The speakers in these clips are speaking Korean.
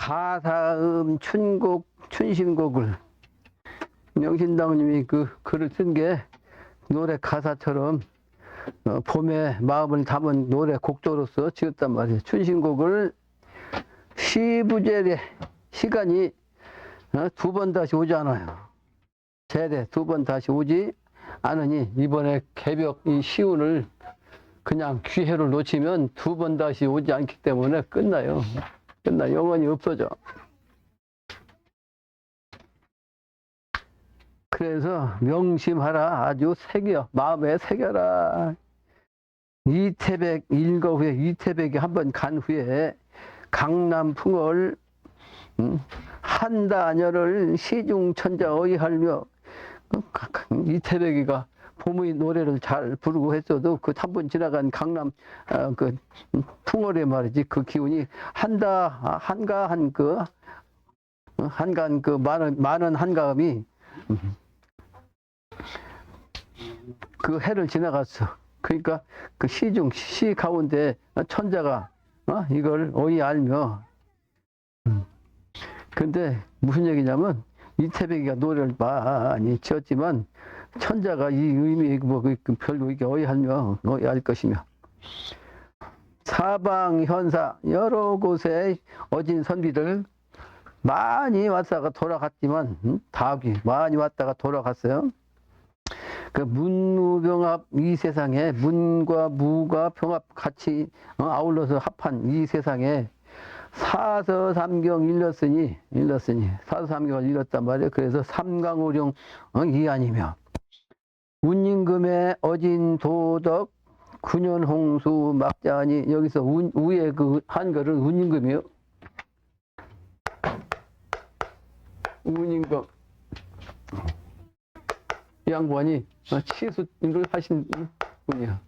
가사음 춘곡, 춘신곡을 명신당님이 그 글을 쓴 게 노래 가사처럼 봄에 마음을 담은 노래 곡조로서 지었단 말이에요. 춘신곡을 시부제례 시간이 두 번 다시 오지 않아요. 제례 두 번 다시 오지 않으니 이번에 개벽 이 시운을 그냥 기회를 놓치면 두 번 다시 오지 않기 때문에 끝나요. 영원히 없어져. 그래서 명심하라. 아주 새겨. 마음에 새겨라. 이태백 일거 후에 이태백이 한번 간 후에 강남풍월 한다녀를 시중천자 어이하며 이태백이가 봄의 노래를 잘 부르고 했어도 그 한 번 지나간 강남 그 풍월에 말이지 그 기운이 한가한 그 많은 한가함이 그 해를 지나갔어. 그러니까 그 시 가운데 천자가 이걸 어이 알며 근데 무슨 얘기냐면 이태백이가 노래를 많이 지었지만 천자가 이 의미 별로 이게 어이하며 어이할 것이며 사방 현사 여러 곳에 어진 선비들 많이 왔다가 돌아갔지만 다기 많이 왔다가 돌아갔어요. 그 문무병합 이 세상에 문과 무가 병합 같이 아울러서 합한 이 세상에 사서삼경 일렀으니 사서삼경을 일렀단 말이에요. 그래서 삼강오령 이안이며 운임금의 어진 도덕 군현홍수 막자하니 여기서 우의 그 한글은 운임금이요. 운임금 이 양반이 치수를 하신 분이야.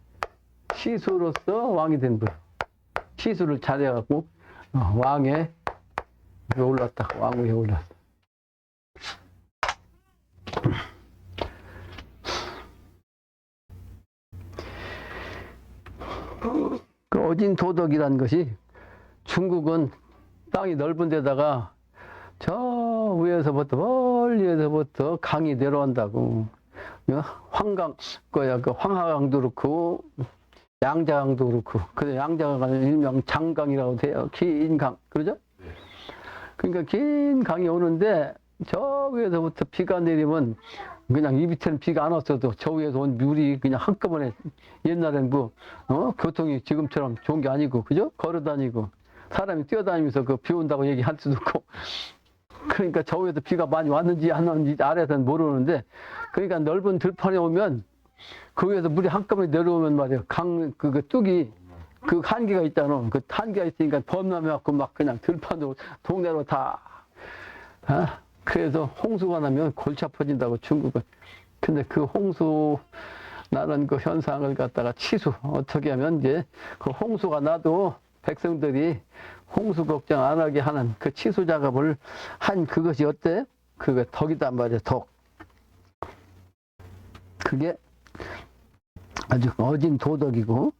치수로서 왕이 된 분. 치수를 잘해갖고 왕에 올랐다. 왕위에 올랐다. 그 어진 도덕이라는 것이 중국은 땅이 넓은 데다가 저 위에서부터 멀리에서부터 강이 내려온다고. 황강 거야 그 황하강도 그렇고 양자강도 그렇고 그래서 양자강은 일명 장강이라고 돼요. 긴 강 그러죠? 그러니까 긴 강이 오는데 저 위에서부터 비가 내리면 그냥 이 밑에는 비가 안 왔어도 저 위에서 온 물이 그냥 한꺼번에 옛날엔 뭐 교통이 지금처럼 좋은 게 아니고 그죠? 걸어다니고 사람이 뛰어다니면서 그 비 온다고 얘기할 수도 없고 그러니까 저 위에서 비가 많이 왔는지 안 왔는지 아래에서는 모르는데 그러니까 넓은 들판에 오면 그 위에서 물이 한꺼번에 내려오면 말이에요. 그 뚝이 그 한계가 있잖아. 그 한계가 있으니까 범람해갖고 막 그냥 들판으로 동네로 다 그래서 홍수가 나면 골치 아파진다고 중국은. 근데 그 홍수 나는 그 현상을 갖다가 치수 어떻게 하면 이제 그 홍수가 나도 백성들이 홍수 걱정 안 하게 하는 그 치수 작업을 한 그것이 어때? 그게 덕이단 말이야, 덕. 그게 아주 어진 도덕이고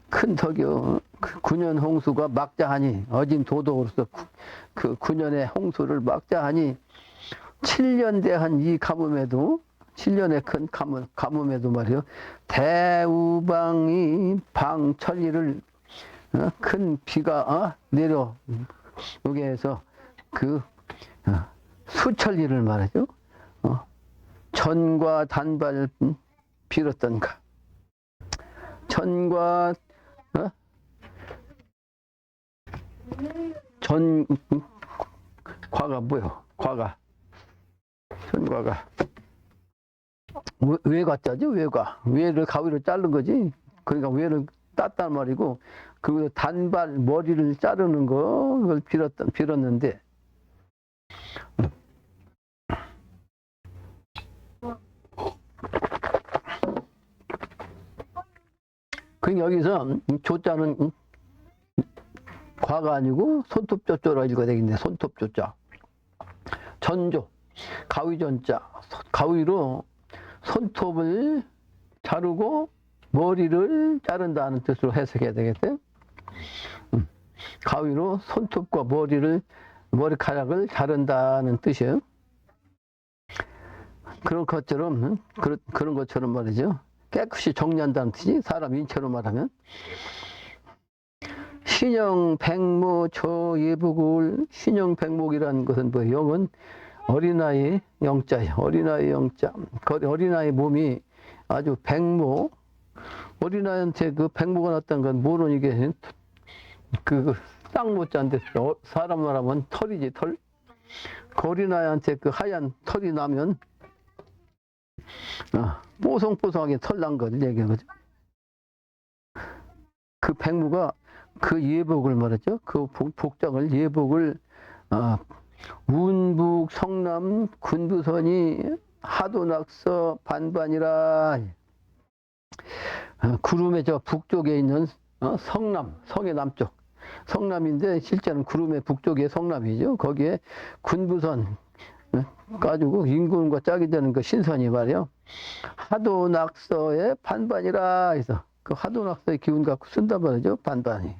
큰 덕이요. 그 9년 홍수가 막자하니 어진 도덕으로서 그 9년의 홍수를 막자하니 7년 대한 이 가뭄에도 7년의 큰 가뭄에도 말이요. 대우방이 방천리를 큰 비가 내려오게 해서 그 수천리를 말하죠. 전과 단발 빌었던가. 전과 과가 뭐요? 과가 전과가 외과자죠. 외를 가위로 자른 거지. 그러니까 외를 땄단 말이고 그리고 단발 머리를 자르는 거 그걸 빌었는데 그 여기서 조자는 과가 아니고 손톱조자로 읽어야 되겠네. 손톱조자. 전조 가위전자 가위로 손톱을 자르고 머리를 자른다는 뜻으로 해석해야 되겠대. 가위로 손톱과 머리를 머리카락을 자른다는 뜻이에요. 그런 것처럼, 그런 것처럼 말이죠. 깨끗이 정리한다는 뜻이 사람 인체로 말하면. 신영백모 초예북을, 신영백목이라는 것은 뭐 영은 어린아이 영자예요. 어린아이 영자. 어린아이 몸이 아주 백모. 어린아이한테 그 백모가 났다는 건 뭐는 이게 쌍모자인데 사람 말하면 털이지 털. 그 어린아이한테 그 하얀 털이 나면 뽀송뽀송하게 털 난 거를 얘기하는 거죠. 그 백모가 그 예복을 말하죠. 그 복장을 예복을 운북 성남 군부선이 하도낙서 반반이라. 구름의 저 북쪽에 있는 성남, 성의 남쪽 성남인데 실제는 구름의 북쪽에 성남이죠. 거기에 군부선 가지고 인군과 짝이 되는 그 신선이 말이요. 하도낙서의 반반이라 해서 그 하도낙서의 기운 갖고 쓴단 말이죠. 반반이.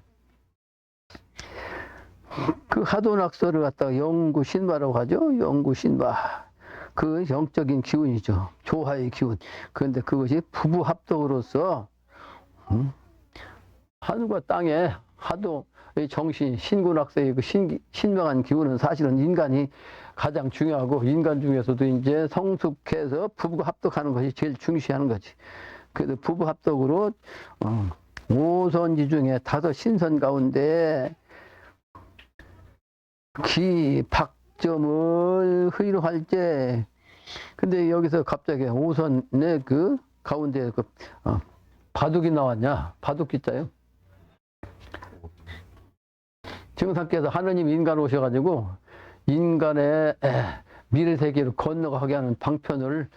그 하도낙서를 갖다가 영구신마라고 하죠. 영구신마. 그 영적인 기운이죠. 조화의 기운. 그런데 그것이 부부합동으로서 하늘과 땅에 하도의 정신, 신군악서의 그 신명한 기운은 사실은 인간이 가장 중요하고 인간 중에서도 이제 성숙해서 부부가 합독하는 것이 제일 중시하는 거지. 그래서 부부 합독으로 5선지 중에 5 신선 가운데 기, 박점을 의로할 때. 근데 여기서 갑자기 5선의 그 가운데 그 바둑이 나왔냐? 바둑 기자요. 증상께서 하느님 인간 오셔가지고 인간의 미래 세계를 건너가게 하는 방편을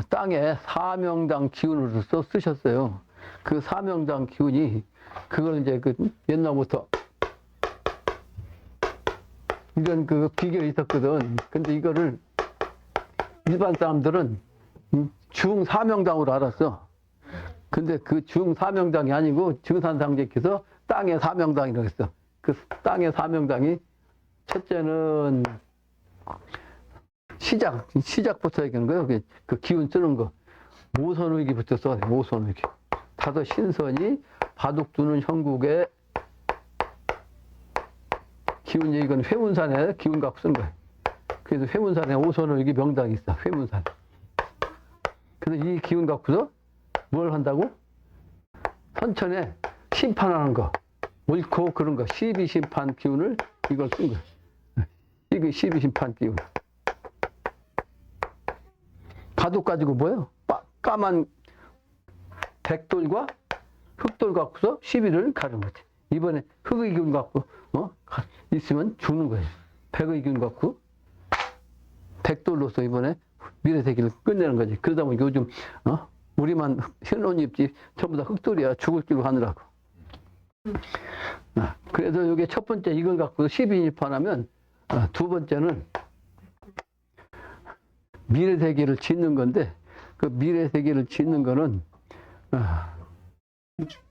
땅에 사명당 기운으로서 쓰셨어요. 그 사명당 기운이 그걸 이제 그 옛날부터 이런 그 비결이 있었거든. 근데 이거를 일반 사람들은 중사명당으로 알았어. 근데 그 중사명당이 아니고 증산상제께서 땅의 사명당이라고 했어. 그 땅의 사명당이 첫째는 시작부터 얘기하는 거예요. 그 기운 쓰는 거. 모선의기부터 써야 돼. 모선의기. 5 신선이 바둑 두는 형국의 기운, 이건 회문산에 기운 갖고 쓰는 거예요. 그래서 회문산에 5선의기 명당이 있어. 회문산. 그래서 이 기운 갖고서 뭘 한다고? 선천에 심판하는 거. 옳고 그런 거. 12심판 기운을 이걸 쓴 거예요. 이게 12심판 기운. 바둑 가지고 뭐예요? 까만 백돌과 흑돌 갖고서 12를 가는 거지. 이번에 흑의 기운 갖고 있으면 죽는 거예요. 백의 기운 갖고 백돌로서 이번에 미래세계를 끝내는 거지. 그러다 보니 요즘 우리만 흰옷 입지 전부 다 흑돌이야. 죽을 길로 가느라고. 그래서 이게 첫 번째 이걸 갖고 12심판하면 두 번째는 미래세계를 짓는 건데, 그 미래세계를 짓는 거는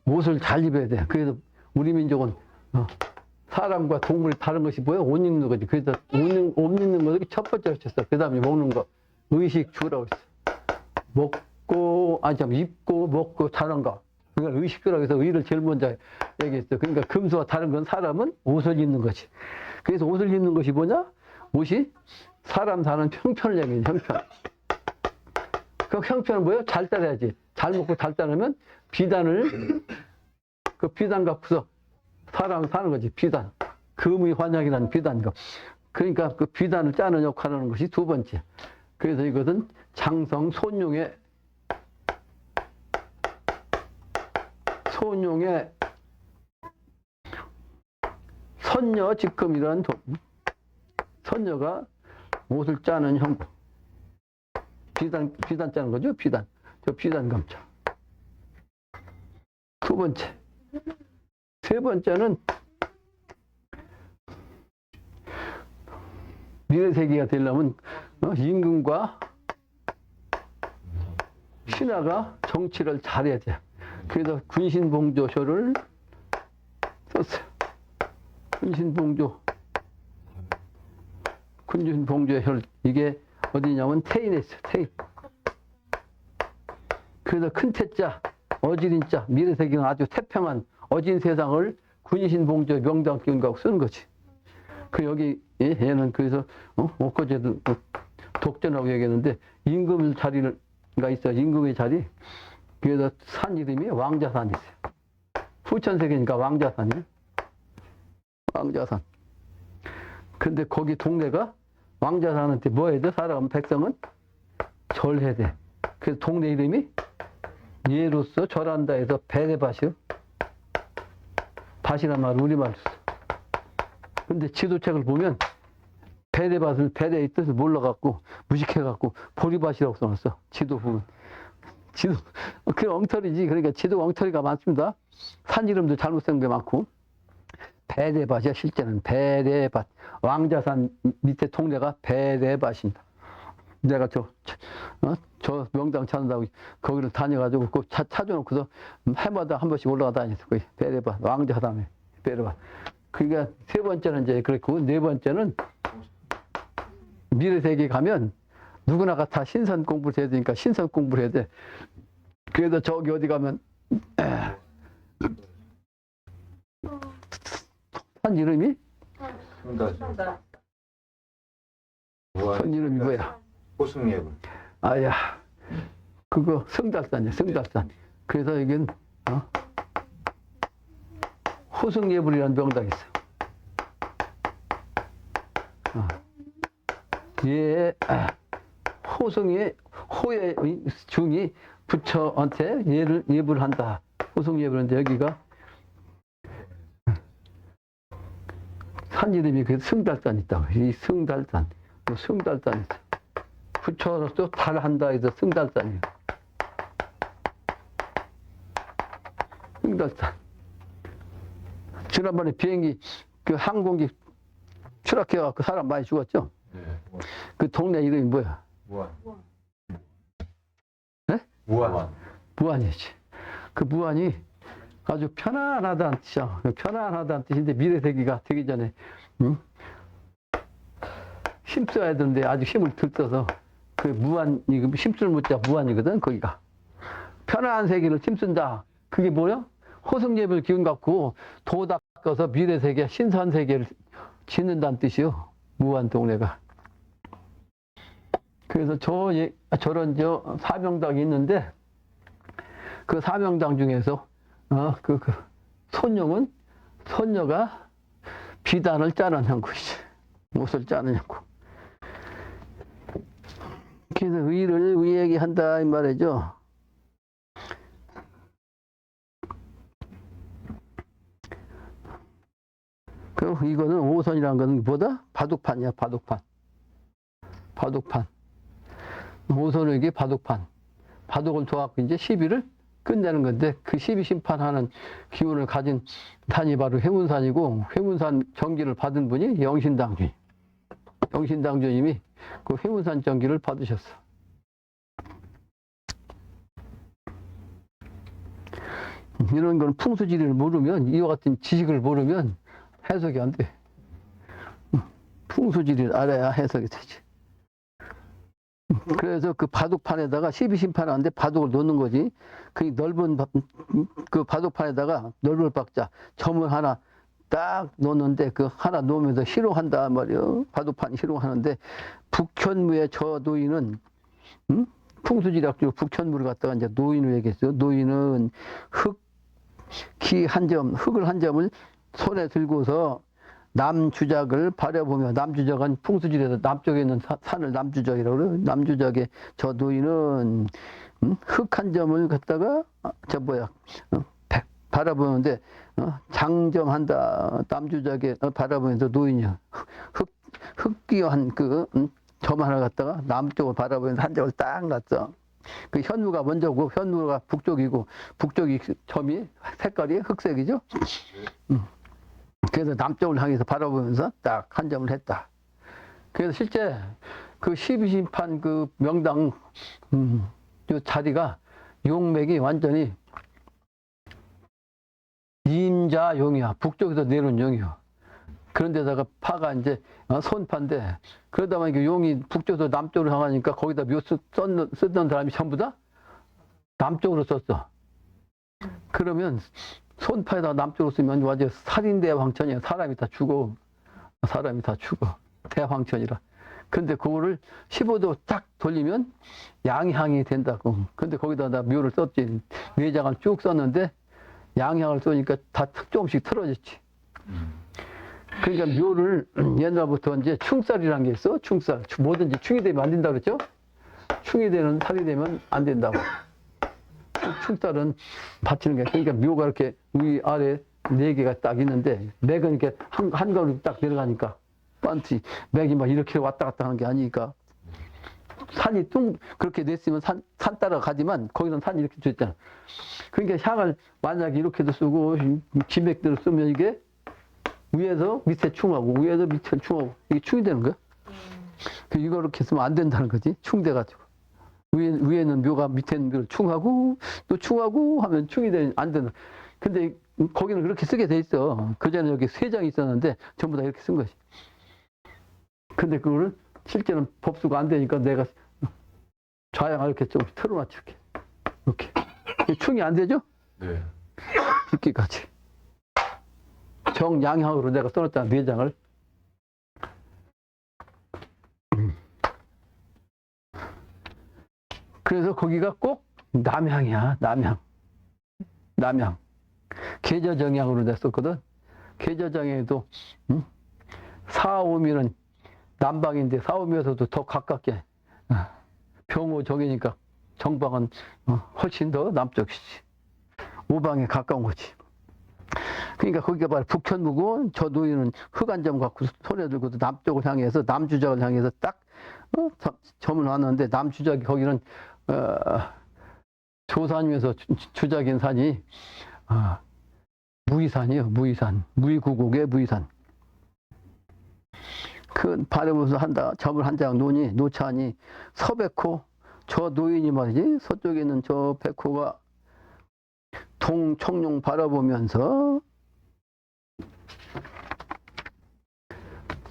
옷을 잘 입어야 돼. 그래서 우리 민족은 사람과 동물이 다른 것이 뭐예요? 옷 입는 거지. 그래서 옷 입는 거를 첫 번째로 쳤어. 그 다음에 먹는 거. 의식 주라고 했어. 입고 먹고 자는 거. 그러니까 의식주라고 해서 의를 제일 먼저 얘기했어. 그러니까 금수와 다른 건 사람은 옷을 입는 거지. 그래서 옷을 입는 것이 뭐냐? 옷이 사람 사는 형편을 얘기해, 형편. 그 형편은 뭐예요? 잘 따라야지. 잘 먹고 잘 따르면 비단을, 그 비단 갖고서 사람 사는 거지, 비단. 금의 환약이라는 비단거. 그러니까 그 비단을 짜는 역할을 하는 것이 두 번째. 그래서 이것은 장성 손용의 선녀 직금이라는 선녀가 옷을 짜는 형국. 비단 짜는 거죠, 비단. 저 비단 감자. 두 번째. 세 번째는 미래세계가 되려면 임금과 신하가 정치를 잘해야 돼. 그래서 군신봉조쇼를 썼어요. 군신봉조. 군신 봉조의 혈, 이게 어디냐면 태인에 있어요. 태인. 그래서 큰 태자, 어지린자, 미래세계는 아주 태평한 어진 세상을 군신 봉조의 명당 기운하고 쓰는 거지. 그 여기 얘는 그래서 엊그제도 독전하고 얘기했는데 임금 자리가 있어요. 임금의 자리. 그래서 산 이름이 왕자산이 있어요. 후천세계니까 왕자산이에요. 왕자산. 근데 거기 동네가 왕자산한테 뭐 해야 돼? 살아가면 백성은 절해야 돼. 그래서 동네 이름이 예로서 절한다 해서 배대밭이요. 밭이란 말 우리말로 써. 근데 지도책을 보면 배대밭을 배대의 뜻을 몰라갖고 무식해갖고 보리밭이라고 써놨어. 지도 보면. 지도, 그 엉터리지. 그러니까 지도 엉터리가 많습니다. 산 이름도 잘못 쓴 게 많고. 배대밭이야, 실제는. 배대밭. 왕자산 밑에 동네가 배대밭입니다. 내가 저 명당 찾는다고 거기를 다녀가지고 그 차 찾아놓고서 해마다 한 번씩 올라가 다녔어. 거기 배대밭. 왕자산에 배대밭. 그러니까 세 번째는 이제 그랬고, 네 번째는 미래세계 가면 누구나가 다 신선 공부를 해야 되니까 신선 공부를 해야 돼. 그래서 저기 어디 가면 산 이름이? 산 이름이 뭐야? 호승예불. 아야, 그거 성달산이야, 성달산. 그래서 여긴 호승예불이라는 명당이 있어. 호승의 호의 중이 부처한테 예불을 한다. 호승예불인데 여기가 산 이름이 그 성달산 있다고. 이 성달산, 성달산 있어. 부처로서 달한다 해서 성달산이에요. 성달산. 지난번에 비행기 그 항공기 추락해갖고 사람 많이 죽었죠? 네. 그 동네 이름이 뭐야? 무안. 네? 무안. 무안이지. 그 무안이 아주 편안하다는 뜻이야. 편안하다는 뜻인데 미래세계가 되기 전에 힘써야 되는데 아주 힘을 들떠서 그 무안이 힘쓸 무자 무안이거든. 거기가 편안한 세계를 힘쓴다. 그게 뭐야? 호승예불 기운 갖고 도 닦아서 미래세계 신선세계를 짓는다는 뜻이요. 무안 동네가. 그래서 저런 사명당이 있는데 그 사명당 중에서 그 손녀가 비단을 짜는 것이지. 옷을 짜는 거. 그래서 의를 의에게 한다 이 말이죠. 그리고 이거는 오선이라는 것은 뭐다? 바둑판이야, 바둑판. 바둑판. 오선에게 바둑판. 바둑을 둬갖고 이제 시비를 끝내는 건데 그 시비 심판하는 기운을 가진 산이 바로 회문산이고 회문산 정기를 받은 분이 영신당주. 영신당주님이 그 회문산 정기를 받으셨어. 이런 건 풍수지리를 모르면 이와 같은 지식을 모르면 해석이 안 돼. 풍수지리를 알아야 해석이 되지. 그래서 그 바둑판에다가 시비심판하는데 바둑을 놓는 거지. 그 넓은 그 바둑판에다가 넓은 박자 점을 하나 딱 놓는데 그 하나 놓으면서 희롱한다 말이요. 바둑판이 희롱하는데 북현무의 저 노인은 풍수지리학적으로 북현무를 갖다가 이제 노인을 얘기했어요. 노인은 흙을 한 점을 손에 들고서 남주작을 바라보며, 남주작은 풍수지리에서 남쪽에 있는 산을 남주작이라고 그래요. 남주작의 저 노인은 흙 한 점을 갖다가 바라보는데 장정한다. 남주작에 바라보면서 노인이야. 흙기한 그 점 하나 갖다가 남쪽을 바라보면서 한 점을 딱 놨어. 그 현무가 먼저고 현무가 북쪽이고 북쪽이 점이 색깔이 흑색이죠. 그래서 남쪽을 향해서 바라보면서 딱 한 점을 했다. 그래서 실제 그 시비심판 그 명당 요 자리가 용맥이 완전히 임자용이야. 북쪽에서 내려온 용이야. 그런 데다가 파가 이제 손파인데, 그러다 보니까 용이 북쪽에서 남쪽으로 향하니까 거기다 묘 쓰던 사람이 전부 다 남쪽으로 썼어. 그러면 손파에다 남쪽으로 쓰면 완전 살인대왕천이야. 사람이 다 죽어. 사람이 다 죽어. 대황천이라. 근데 그거를 15도 딱 돌리면 양향이 된다고. 근데 거기다 나 묘를 썼지. 내장을 쭉 썼는데 양향을 쏘니까 다 조금씩 틀어졌지. 그러니까 묘를 옛날부터 이제 충살이라는 게 있어. 충살. 뭐든지 충이 되면 안 된다 그랬죠? 충이 되는 살이 되면 안 된다고. 충살은 받치는 게, 그러니까 묘가 이렇게 위, 아래 네 개가 딱 있는데, 맥은 이렇게 한 가운데 딱 내려가니까, 반지, 맥이 막 이렇게 왔다 갔다 하는 게 아니니까, 산이 그렇게 됐으면 산 따라가지만, 거기는 산이 이렇게 됐잖아. 그러니까 향을 만약에 이렇게도 쓰고, 기맥대로 쓰면 이게 위에서 밑에 충하고, 위에서 밑에 충하고, 이게 충이 되는 거야. 이거 이렇게 쓰면 안 된다는 거지. 충돼가지고. 위에는 묘가, 밑에는 묘를 충하고, 또 충하고 하면 충이 안 되는. 근데 거기는 그렇게 쓰게 돼 있어. 그전에 여기 세 장이 있었는데 전부 다 이렇게 쓴 것이. 근데 그거를 실제는 법수가 안 되니까 내가 좌양을 이렇게 좀 틀어놨지, 이렇게. 충이 안 되죠? 네. 이렇게까지. 정양향으로 내가 써놨잖아, 네 장을. 그래서 거기가 꼭 남향이야, 남향. 남향. 계저정향으로 냈었거든. 계저정향에도, 사오미는 남방인데, 사오미에서도 더 가깝게, 병오정이니까 정방은 훨씬 더 남쪽이지. 우방에 가까운 거지. 그러니까 거기가 바로 북현무고, 저 노인은 흑안점 갖고 손에 들고도 남쪽을 향해서, 남주작을 향해서 딱, 점을 놨는데, 남주작이 거기는, 조산면서 주작인 산이, 무의산이요, 무의산. 무의구국의 무의산. 그 바라보면서 점을 한 장 놓자니, 서백호, 저 노인이 말이지, 서쪽에 있는 저 백호가 동청룡 바라보면서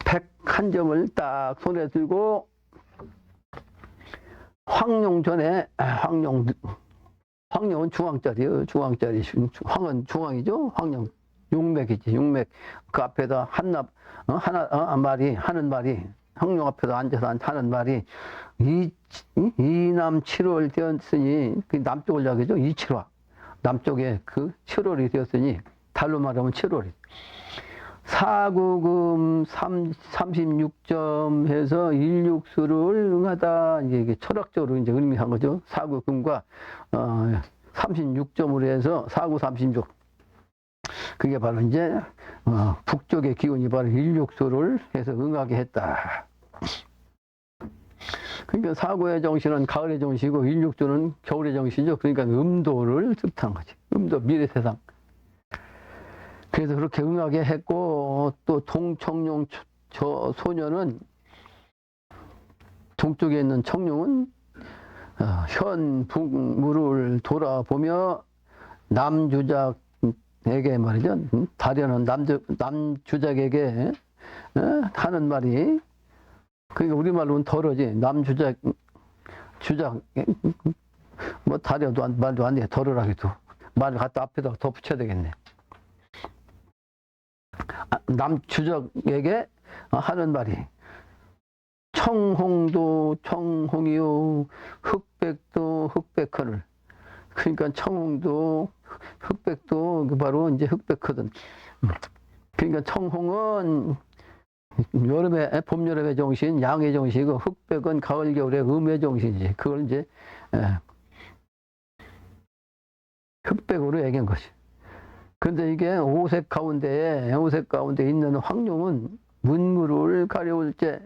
101점을 딱 손에 들고, 황룡 전에, 황룡은 중앙짜리요. 중앙짜리. 황은 중앙이죠. 황룡. 용맥이지. 용맥. 그 앞에다 하는 말이, 황룡 앞에다 앉아서 하는 말이, 이남 7월 되었으니, 그 남쪽을 이야기죠. 이칠화. 남쪽에 그 7월이 되었으니, 달로 말하면 7월이. 사구금 36점 해서 일육수를 응하다. 이게 철학적으로 이제 의미한 거죠. 사구금과 36점으로 해서 사구 36. 그게 바로 이제 북쪽의 기운이 바로 일육수를 해서 응하게 했다. 그러니까 사구의 정신은 가을의 정신이고 일육수는 겨울의 정신이죠. 그러니까 음도를 뜻한 거지. 음도, 미래 세상. 그래서 그렇게 응하게 했고, 또 동청룡 저 소녀는, 동쪽에 있는 청룡은 현 북무를 돌아보며 남주작에게 말이죠. 다려는 남주작에게 하는 말이, 그러니까 우리말로는 덜어지. 주작, 뭐 다려도 말도 안 돼. 덜어라기도. 말을 갖다 앞에다가 더 붙여야 되겠네. 남주작에게 하는 말이, 청홍도 청홍이요, 흑백도 흑백허를. 그러니까 청홍도 흑백도 바로 이제 흑백허든. 그러니까 청홍은 여름에, 봄, 여름의 정신, 양의 정신이고, 흑백은 가을, 겨울의 음의 정신이지. 그걸 이제 흑백으로 얘기한 것이. 근데 이게 오색 가운데 있는 황룡은 문물을 가려울 때,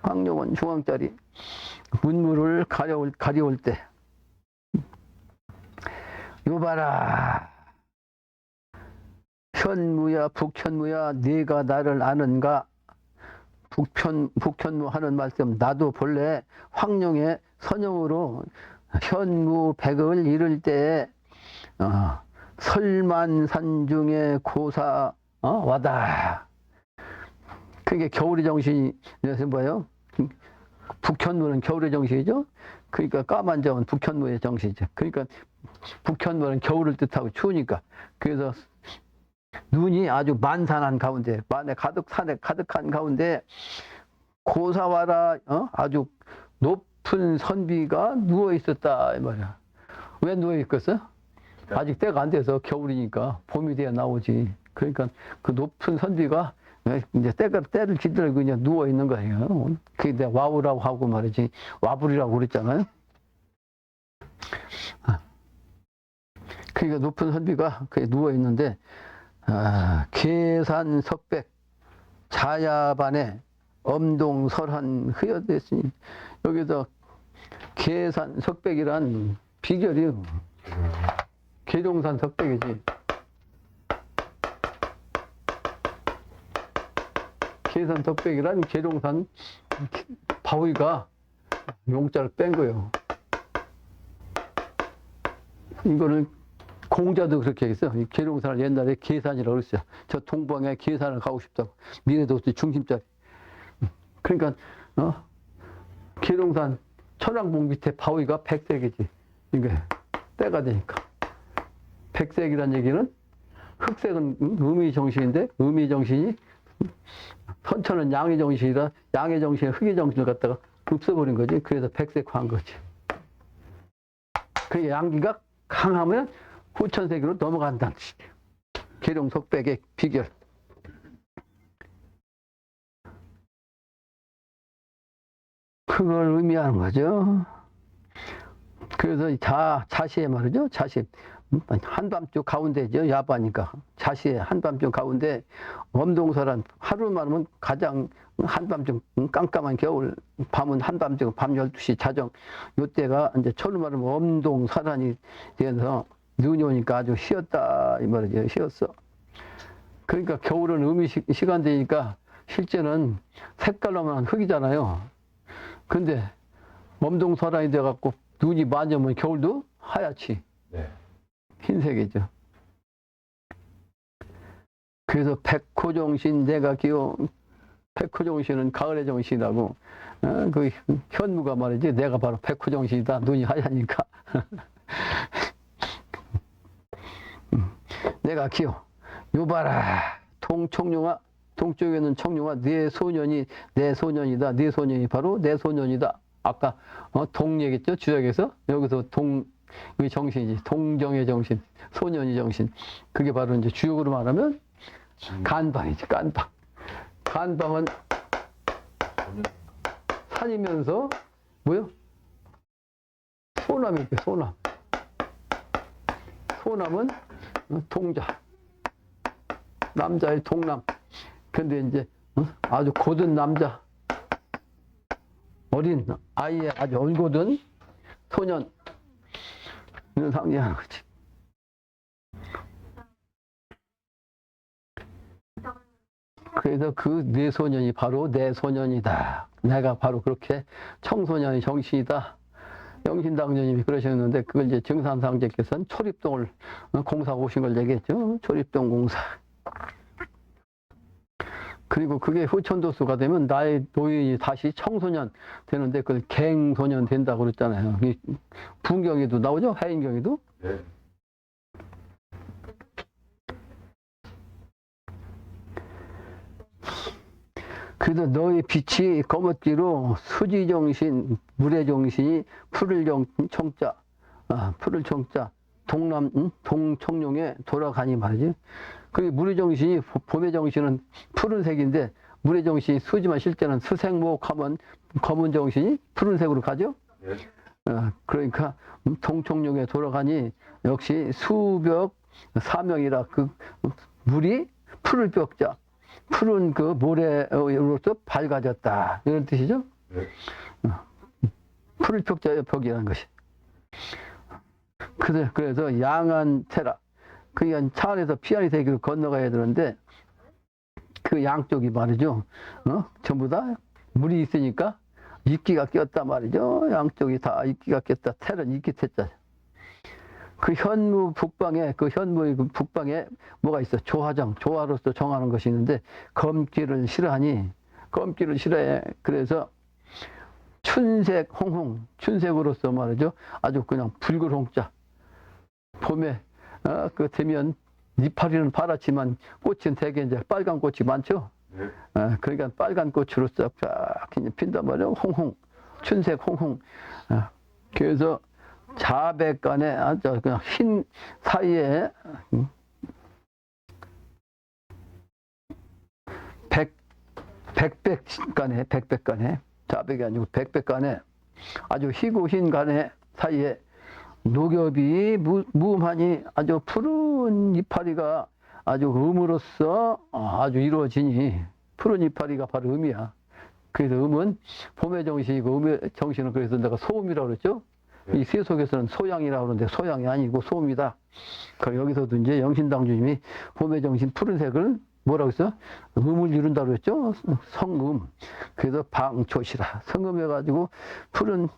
황룡은 중앙짜리, 문물을 가려울 때, 요봐라. 현무야, 북현무야, 네가 나를 아는가? 북현무 하는 말씀, 나도 본래 황룡의 선영으로 현무 백을 이룰 때, 설만산 중에 고사 와다. 그게 겨울의 정신이라서 뭐예요? 북현무는 겨울의 정신이죠. 그러니까 까만 점은 북현무의 정신이죠. 그러니까 북현무는 겨울을 뜻하고 추우니까. 그래서 눈이 아주 만산한 가운데, 만에 산에 가득한 가운데 고사와라 아주 높은 선비가 누워 있었다 이 말이야. 왜 누워 있겠어? 아직 때가 안 돼서 겨울이니까 봄이 돼야 나오지. 그러니까 그 높은 선비가 이제 때를 기다리고 그냥 누워 있는 거예요. 그게 내가 와우라고 하고 말이지. 와불이라고 그랬잖아요. 그러니까 높은 선비가 그게 누워 있는데, 계산 석백 자야반에 엄동설한 흐여댔으니, 여기서 계산 석백이란 비결이 계룡산 석백이지. 계산 석백이란 계룡산 바위가 용자를 뺀 거예요. 이거는 공자도 그렇게 했어. 이 계룡산을 옛날에 계산이라고 그랬어요. 저 동방에 계산을 가고 싶다고. 미래도시 중심자리. 그러니까 계룡산 천왕봉 밑에 바위가 백색이지. 이게 때가 되니까. 백색이란 얘기는 흑색은 음의 정신인데 음의 정신이 선천은 양의 정신이라 양의 정신이 흑의 정신을 갖다가 없애버린 거지. 그래서 백색화한 거지. 그게 양기가 강하면 후천세계로 넘어간다는 뜻이에요. 계룡석백의 비결. 그걸 의미하는 거죠. 그래서 자시에 말이죠. 자시. 한밤중 가운데죠. 야바니까. 자시에 한밤중 가운데 엄동설한 하루 말하면 가장 한밤중 깜깜한 겨울, 밤은 한밤중 밤 12시 자정. 요때가 이제 철로 말하면 엄동설한이 돼서 눈이 오니까 아주 쉬었다 이 말이죠. 쉬었어. 그러니까 겨울은 음이 시간대니까 실제는 색깔로만 흑이잖아요. 근데 엄동설한이 돼갖고 눈이 맞으면 겨울도 하얗지. 네. 흰색이죠. 그래서 백호정신 내가 기호, 백호정신은 가을의 정신이라고. 그 현무가 말이지. 내가 바로 백호정신이다. 눈이 하얘니까. 내가 기호. 요봐라. 동청룡아. 동쪽에는 청룡아. 내 소년이다. 내 소년이 바로 내 소년이다. 아까 동 얘기했죠. 주역에서. 여기서 의 정신이지. 동정의 정신, 소년의 정신. 그게 바로 이제 주역으로 말하면 간방이지, 간방. 간방은 산이면서 뭐요? 소남이죠, 소남. 소남은 동자. 남자의 동남. 근데 이제 아주 고든 남자. 어린 아이의 아주 얼고든 소년. 이런 상징하는 거지. 그래서 그 내 소년이 바로 내 소년이다. 내가 바로 그렇게 청소년의 정신이다. 영신당녀님이 그러셨는데 그걸 이제 증산상제께서는 초립동을 공사하고 오신 걸 얘기했죠. 초립동 공사. 그리고 그게 후천도수가 되면 나의 노인이 다시 청소년 되는데 그걸 갱소년 된다고 그랬잖아요. 분경에도 나오죠? 해인경에도? 네. 그래서 너의 빛이 검었기로 수지정신, 물의정신이 푸를 청자, 푸를 청자, 동청룡에 돌아가니 말이지. 그 물의 정신이 봄의 정신은 푸른색인데 물의 정신이 수지만 실제는 수색목하면 검은 정신이 푸른색으로 가죠. 네. 그러니까 동청룡에 돌아가니 역시 수벽 사명이라 그 물이 푸를 벽자 푸른 그 모래로서 밝아졌다 이런 뜻이죠. 네. 푸를 벽자의 벽이라는 것이. 그래서 양안 테라. 그러니까 차 안에서 피아니 세계로 건너가야 되는데 그 양쪽이 말이죠. 전부 다 물이 있으니까 이끼가 꼈다 말이죠. 양쪽이 다 이끼가 꼈다. 테는 이끼 태자. 그 현무 북방에, 그 현무의 그 북방에 뭐가 있어? 조화정, 조화로서 정하는 것이 있는데, 검기를 싫어하니, 검기를 싫어해. 그래서 춘색 홍홍, 춘색으로서 말이죠. 아주 그냥 붉은 홍자. 봄에, 그 되면 이파리는 파랗지만 꽃은 대개 이제 빨간 꽃이 많죠. 네. 그러니까 빨간 꽃으로 싹 핀단 말이에요. 홍홍, 춘색 홍홍. 그래서 자백간에 아주 그냥 흰 사이에 백백간에 자백이 아니고 백백간에 아주 희고 흰 간에 사이에 녹엽이 무음하니 아주 푸른 이파리가 아주 음으로써 아주 이루어지니 푸른 이파리가 바로 음이야. 그래서 음은 봄의 정신이고 음의 정신은 그래서 내가 소음이라고 그랬죠. 이 세 속에서는 소양이라고 그러는데 소양이 아니고 소음이다. 그럼 여기서도 이제 영신당주님이 봄의 정신 푸른색을 뭐라고 했어? 음을 이룬다고 그랬죠. 성음. 그래서 방초시라. 성음해가지고 푸른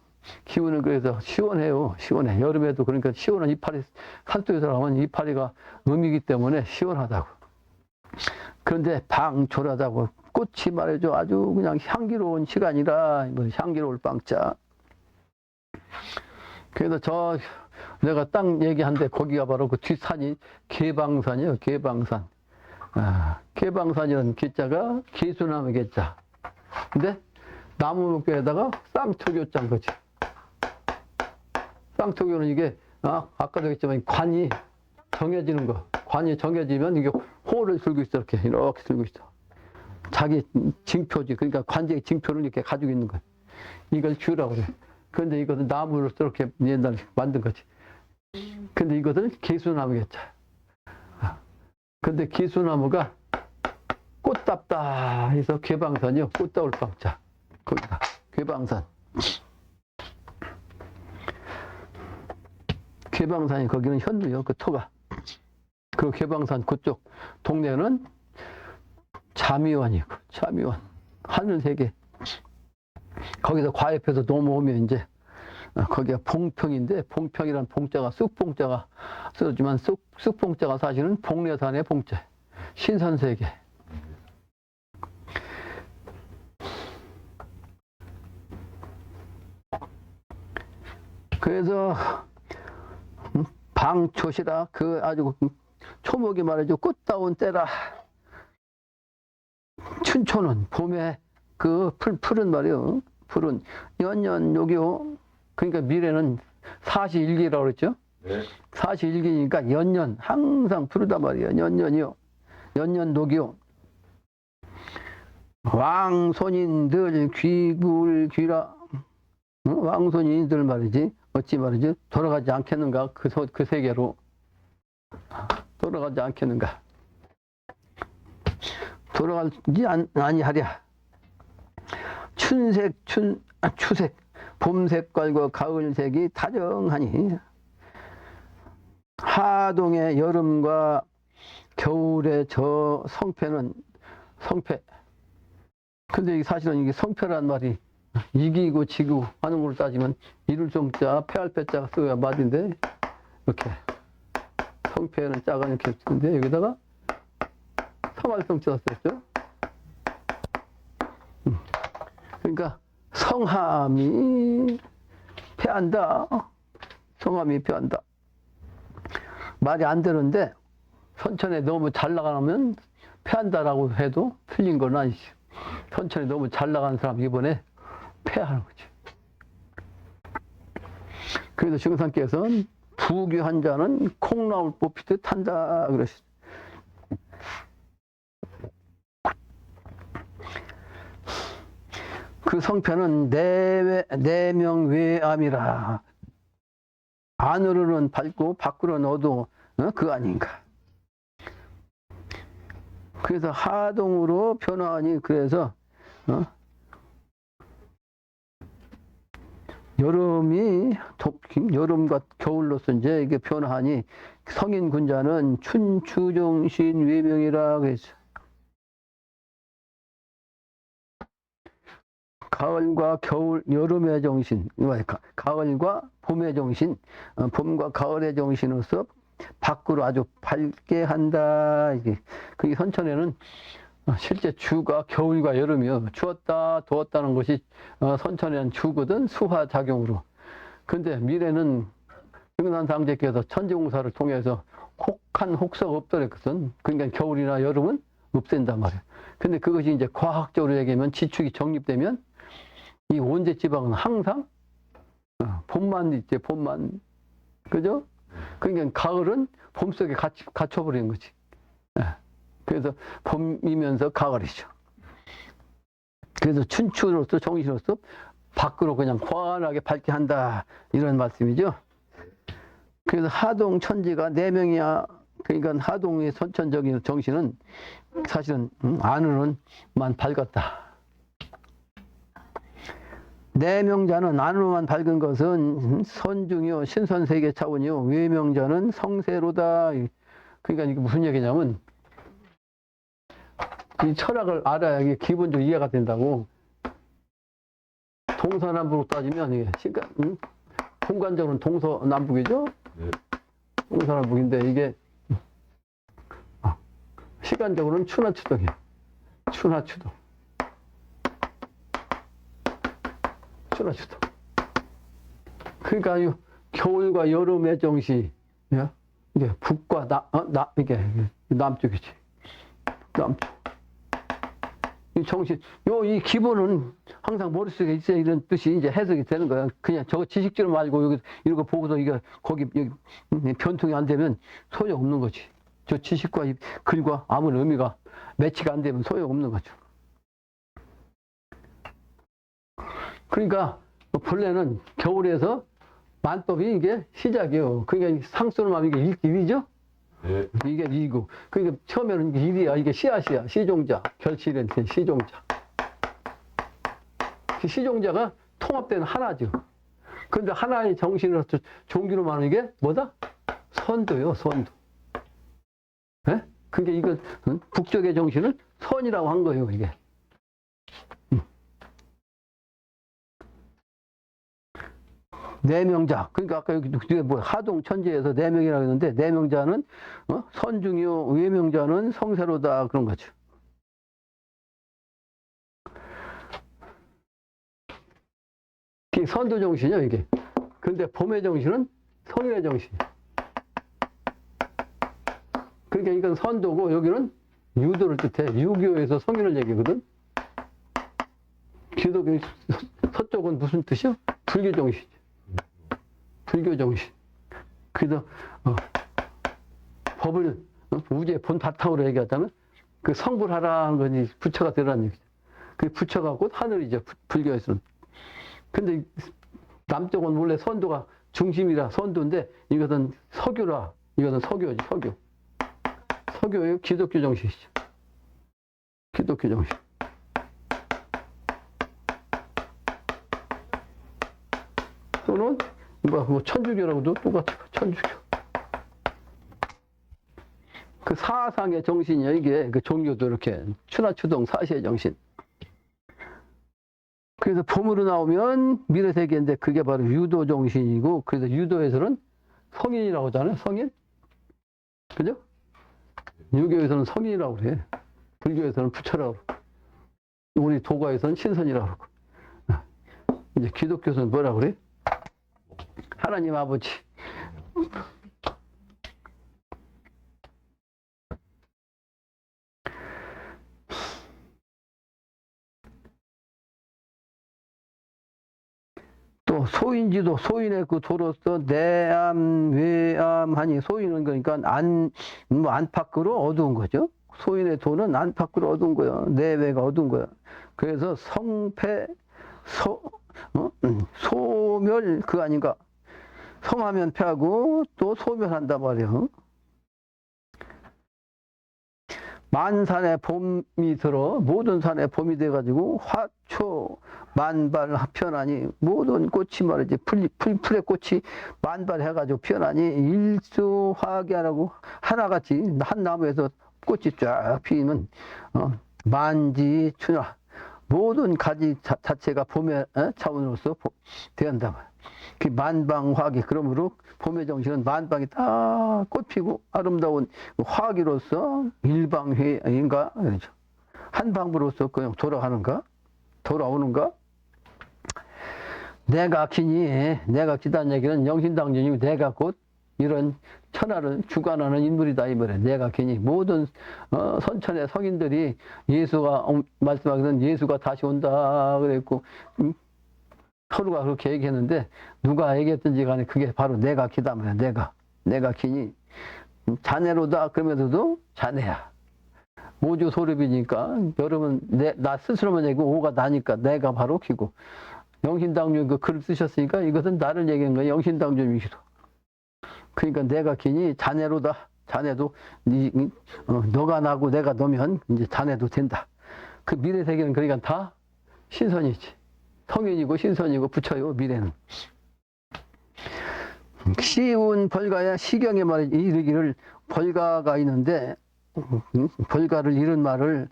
기운은 그래서 시원해요. 시원해. 여름에도 그러니까 시원한 이파리, 산속에서 나오면 이파리가 음이기 때문에 시원하다고. 그런데 방초라다고. 꽃이 말이죠. 아주 그냥 향기로운 시간이라, 뭐 향기로울 빵자. 그래서 내가 딱 얘기한데 거기가 바로 그 뒷산이 개방산이에요. 개방산. 개방산이라는 개자가 개수나무 개자. 근데 나무 목표에다가 쌍토교자인 거지. 쌍토교는 이게, 아까도 했지만 관이 정해지는 거. 관이 정해지면 이게 호를 들고 있어. 이렇게 들고 있어. 자기 징표지. 그러니까 관제의 징표를 이렇게 가지고 있는 거야. 이걸 규라고 그래. 그런데 이것은 나무로 이렇게 옛날에 만든 거지. 근데 이것은 개수나무겠죠. 근데 개수나무가 꽃답다 해서 개방산이요. 꽃다울 방자. 거기다. 개방산. 개방산이 거기는 현무요. 그 토가. 그 개방산 그쪽 동네는 자미원이고, 자미원. 하늘세계. 거기서 과옆에서 넘어오면 이제, 거기가 봉평인데, 봉평이란 봉자가, 쑥봉자가 쓰지만, 쑥봉자가 사실은 봉래산의 봉자. 신선세계. 그래서, 방초시라, 그 아주 초목이 말이죠. 꽃다운 때라. 춘초는 봄에 그 푸른 말이요. 푸른 연년 요교. 그러니까 미래는 사시일기라고 그랬죠. 네. 사시일기니까 연년 항상 푸르단 말이에요. 연년이요. 연년 녹이요. 왕손인들 귀라. 왕손인들 말이지. 어찌 말이지. 돌아가지 않겠는가. 그 세계로. 돌아가지 않겠는가. 돌아가지 아니하랴. 추색, 봄색깔과 가을색이 다정하니 하동의 여름과 겨울의 저 성패는 성패. 근데 사실은 이게 성패란 말이 이기고 지고 하는 걸로 따지면 이룰 정자, 패할 패자가 써야 맞인데 이렇게 성패는 자가 이렇게 쓰는데 여기다가 성할성자가 썼죠. 그러니까 성함이 패한다. 성함이 패한다. 말이 안 되는데 선천에 너무 잘 나가면 패한다라고 해도 틀린 건 아니지. 선천에 너무 잘 나가는 사람 이번에 패하는 거지. 그래서 증상께서는 부귀한 자는 콩나물 뽑히듯 한다 그러시. 그 성패는 내명외암이라. 안으로는 밝고 밖으로는 어두워. 그 아닌가. 그래서 하동으로 변화하니 그래서 여름과 겨울로서 이제 이게 변화하니 성인 군자는 춘추정신 외명이라 그랬어. 가을과 겨울, 여름의 정신, 가을과 봄의 정신, 봄과 가을의 정신으로서 밖으로 아주 밝게 한다. 이게 그 선천에는 실제 주가 겨울과 여름이요. 추웠다, 더웠다는 것이 선천에는 주거든, 수화 작용으로. 근데 미래는 등산상제께서 천지공사를 통해서 혹한 혹사가 없더랬거든. 그러니까 겨울이나 여름은 없앤단 말이에요. 근데 그것이 이제 과학적으로 얘기하면 지축이 정립되면 이 온제 지방은 항상 봄만 있지, 봄만. 그죠? 그러니까 가을은 봄 속에 갇혀버리는 거지. 그래서 봄이면서 가을이죠. 그래서 춘추로서 정신으로서 밖으로 그냥 환하게 밝게 한다. 이런 말씀이죠. 그래서 하동 천지가 4명이야. 그러니까 하동의 선천적인 정신은 사실은 안으로만 밝았다. 4명자는 안으로만 밝은 것은 선중이요 신선세계 차원이요 외명자는 성세로다. 그러니까 이게 무슨 얘기냐면 이 철학을 알아야 이게 기본적으로 이해가 된다고. 동서남북으로 따지면 이게 공간적으로는 동서남북이죠. 네. 동서남북인데 이게 시간적으로는 추나추동이에요. 추나추동. 추나추동. 그러니까 이 겨울과 여름의 정시, 이게 북과 이게 남쪽이지. 남쪽. 이 정신, 이 기본은 항상 머릿속에 있어야 이런 뜻이 이제 해석이 되는 거야. 그냥 저거 지식적으로 말고 여기 이런 거 보고서 이게 여기 변통이 안 되면 소용없는 거지. 저 지식과 이 글과 아무런 의미가 매치가 안 되면 소용없는 거죠. 그러니까 본래는 겨울에서 만법이 이게 시작이에요. 그러니까 상수를 하면 이게 일이죠? 네. 이게 이고. 그러니까 처음에는 일이야. 이게 씨앗이야. 시종자. 결실은 시종자. 시종자가 통합되는 하나죠. 그런데 하나의 정신으로서 종기로 말하는 이게 뭐다? 선도요, 선도. 예? 그게 이거 북쪽의 정신을 선이라고 한 거예요, 이게. 내명자. 그러니까 아까 여기 뭐 하동 천지에서 내명이라고 했는데 내명자는 선중이요 외명자는 성세로다 그런 거죠. 이게 선도 정신이요 이게. 그런데 봄의 정신은 성인의 정신. 그러니까 이건 선도고 여기는 유도를 뜻해. 유교에서 성인을 얘기거든. 기독교 서쪽은 무슨 뜻이요? 불교 정신. 불교 정신. 그래서 법을 우주의 본 바탕으로 얘기하자면 그 성불하라는 것이 부처가 되라는 얘기죠. 그 부처가 곧 하늘이죠. 불교에서는. 근데 남쪽은 원래 선도가 중심이라 선도인데 이것은 서교라. 이것은 서교지, 서교. 서교의 기독교 정신이죠. 기독교 정신. 또는 뭐 천주교라고도 똑같아요. 천주교. 그 사상의 정신이야 이게. 그 종교도 이렇게 추나추동 사시의 정신. 그래서 봄으로 나오면 미래세계인데 그게 바로 유도 정신이고, 그래서 유도에서는 성인이라고 하잖아요. 성인. 그죠? 유교에서는 성인이라고 그래. 불교에서는 부처라고 그러고, 우리 도가에서는 신선이라고 그러고, 이제 기독교에서는 뭐라고 그래? 하나님 아버지. 또 소인지도 소인의 그 도로서 내암, 외암하니, 소인은 그러니까 안팎으로 어두운 거죠. 소인의 도는 안팎으로 어두운 거야. 내외가 어두운 거야. 그래서 성패, 소멸 그 아닌가. 성하면 패하고 또 소멸한단 말이에요. 만산에 봄이 들어 모든 산에 봄이 돼가지고 화초 만발 피어나니, 모든 꽃이 말이지 풀의 꽃이 만발해가지고 피어나니 일수화기하라고 하나같이 한 나무에서 꽃이 쫙 피면 만지춘화 모든 가지 자체가 봄의 차원으로서 대한다. 그 만방화기, 그러므로 봄의 정신은 만방이 다 꽃피고 아름다운 화기로서 일방회인가? 한 방부로서 그냥 돌아오는가? 내가 기다는 얘기는 영신당전이고 내가 곧 이런 천하를 주관하는 인물이다 이 말이야. 내가 기니 모든 선천의 성인들이 예수가 말씀하기는 예수가 다시 온다 그랬고 서로가 그렇게 얘기했는데 누가 얘기했든지 간에 그게 바로 내가 기다 말이야. 내가 기니 자네로다 그러면서도 자네야. 모주 소립이니까 여러분 나 스스로만 얘기고 오가 나니까 내가 바로 기고 영신당전 그 글을 쓰셨으니까 이것은 나를 얘기한 거야. 영신당전이시로. 그러니까 내가 기니 자네로다. 자네도 너가 나고 내가 너면 이제 자네도 된다. 그 미래 세계는 그러니까 다 신선이지. 성인이고 신선이고 붙여요 미래는. 시운 벌가야 시경에 말이 이르기를 벌가가 있는데 벌가를 이룬 말을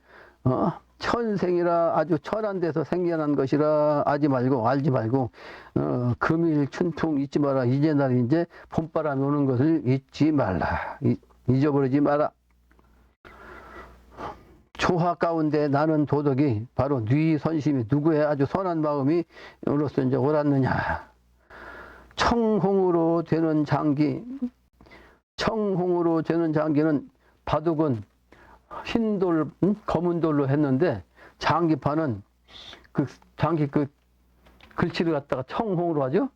천생이라 아주 천한 데서 생겨난 것이라 알지 말고 금일 춘풍 잊지 마라. 이제 날 이제 봄바람이 오는 것을 잊지 말라. 잊어버리지 마라. 조화 가운데 나는 도덕이 바로 뉘 선심이 누구의 아주 선한 마음이 으로써 이제 옳았느냐. 청홍으로 되는 장기는 바둑은 흰돌, 검은 돌로 했는데 장기판은 장기 글씨를 갖다가 청홍으로 하죠.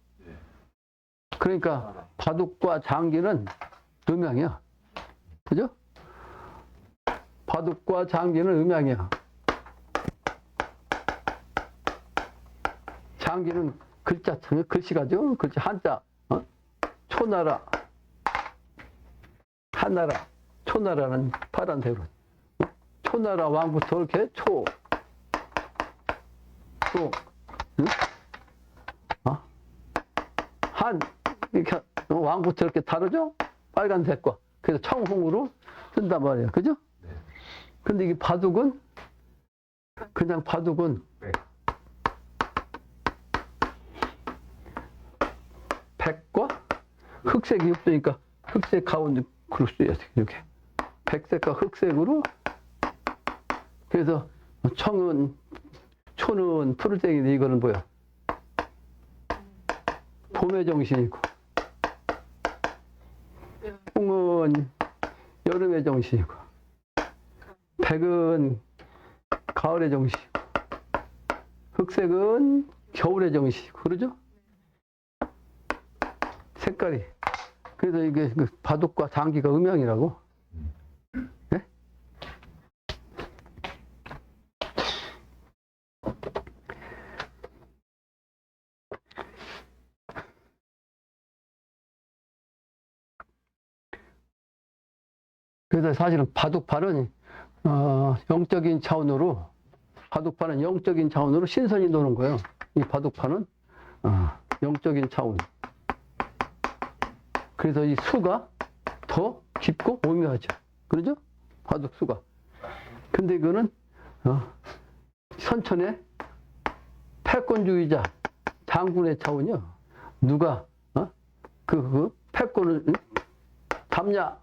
그러니까 바둑과 장기는 음양이야. 그죠? 바둑과 장기는 음양이야. 장기는 글씨가죠. 글씨 한자, 초나라, 한나라, 초나라는 파란색으로. 초나라 왕부터 이렇게 한 이렇게 왕부터 이렇게 다르죠. 빨간색과 그래서 청홍으로 쓴단 말이에요. 그죠? 근데 이게 바둑은 그냥 백과 흑색이 없으니까 흑색 가운데 글을 써야 돼. 이렇게 백색과 흑색으로. 그래서 초는 푸른색인데 이거는 뭐야? 봄의 정신이고 홍은 여름의 정신이고 백은 가을의 정신이고 흑색은 겨울의 정신이고 그러죠? 색깔이. 그래서 이게 바둑과 장기가 음양이라고. 네? 그래서 사실은 바둑판은 영적인 차원으로 신선이 노는 거예요. 이 바둑판은 영적인 차원. 그래서 이 수가 더 깊고 오묘하죠. 그러죠? 바둑 수가. 근데 이거는 선천의 패권주의자 장군의 차원이요. 누가 그 패권을 잡냐.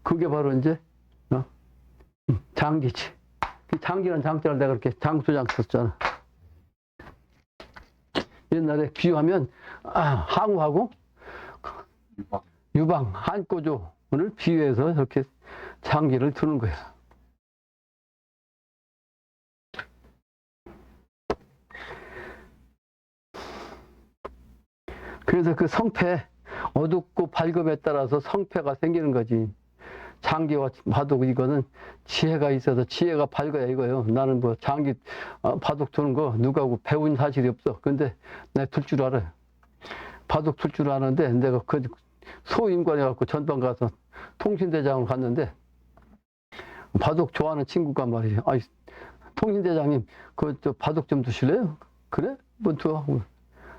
그게 바로 이제 장기지. 장기란 장자를 내가 그렇게 장수장 썼잖아. 옛날에 비유하면 항우하고 유방, 한꼬조를 비유해서 이렇게 장기를 두는 거야. 그래서 그 성패, 어둡고 밝음에 따라서 성패가 생기는 거지. 장기와 바둑 이거는 지혜가 있어서 지혜가 밝아야 이거예요. 나는 뭐 장기 바둑 두는 거 누가 배운 사실이 없어. 근데 내가 둘 줄 알아요. 바둑 둘 줄 아는데 내가 그 소임관해 갖고 전방 가서 통신대장을 갔는데 바둑 좋아하는 친구가 말이에요. 아이 통신대장님 저 바둑 좀 두실래요? 그래? 뭐 두어.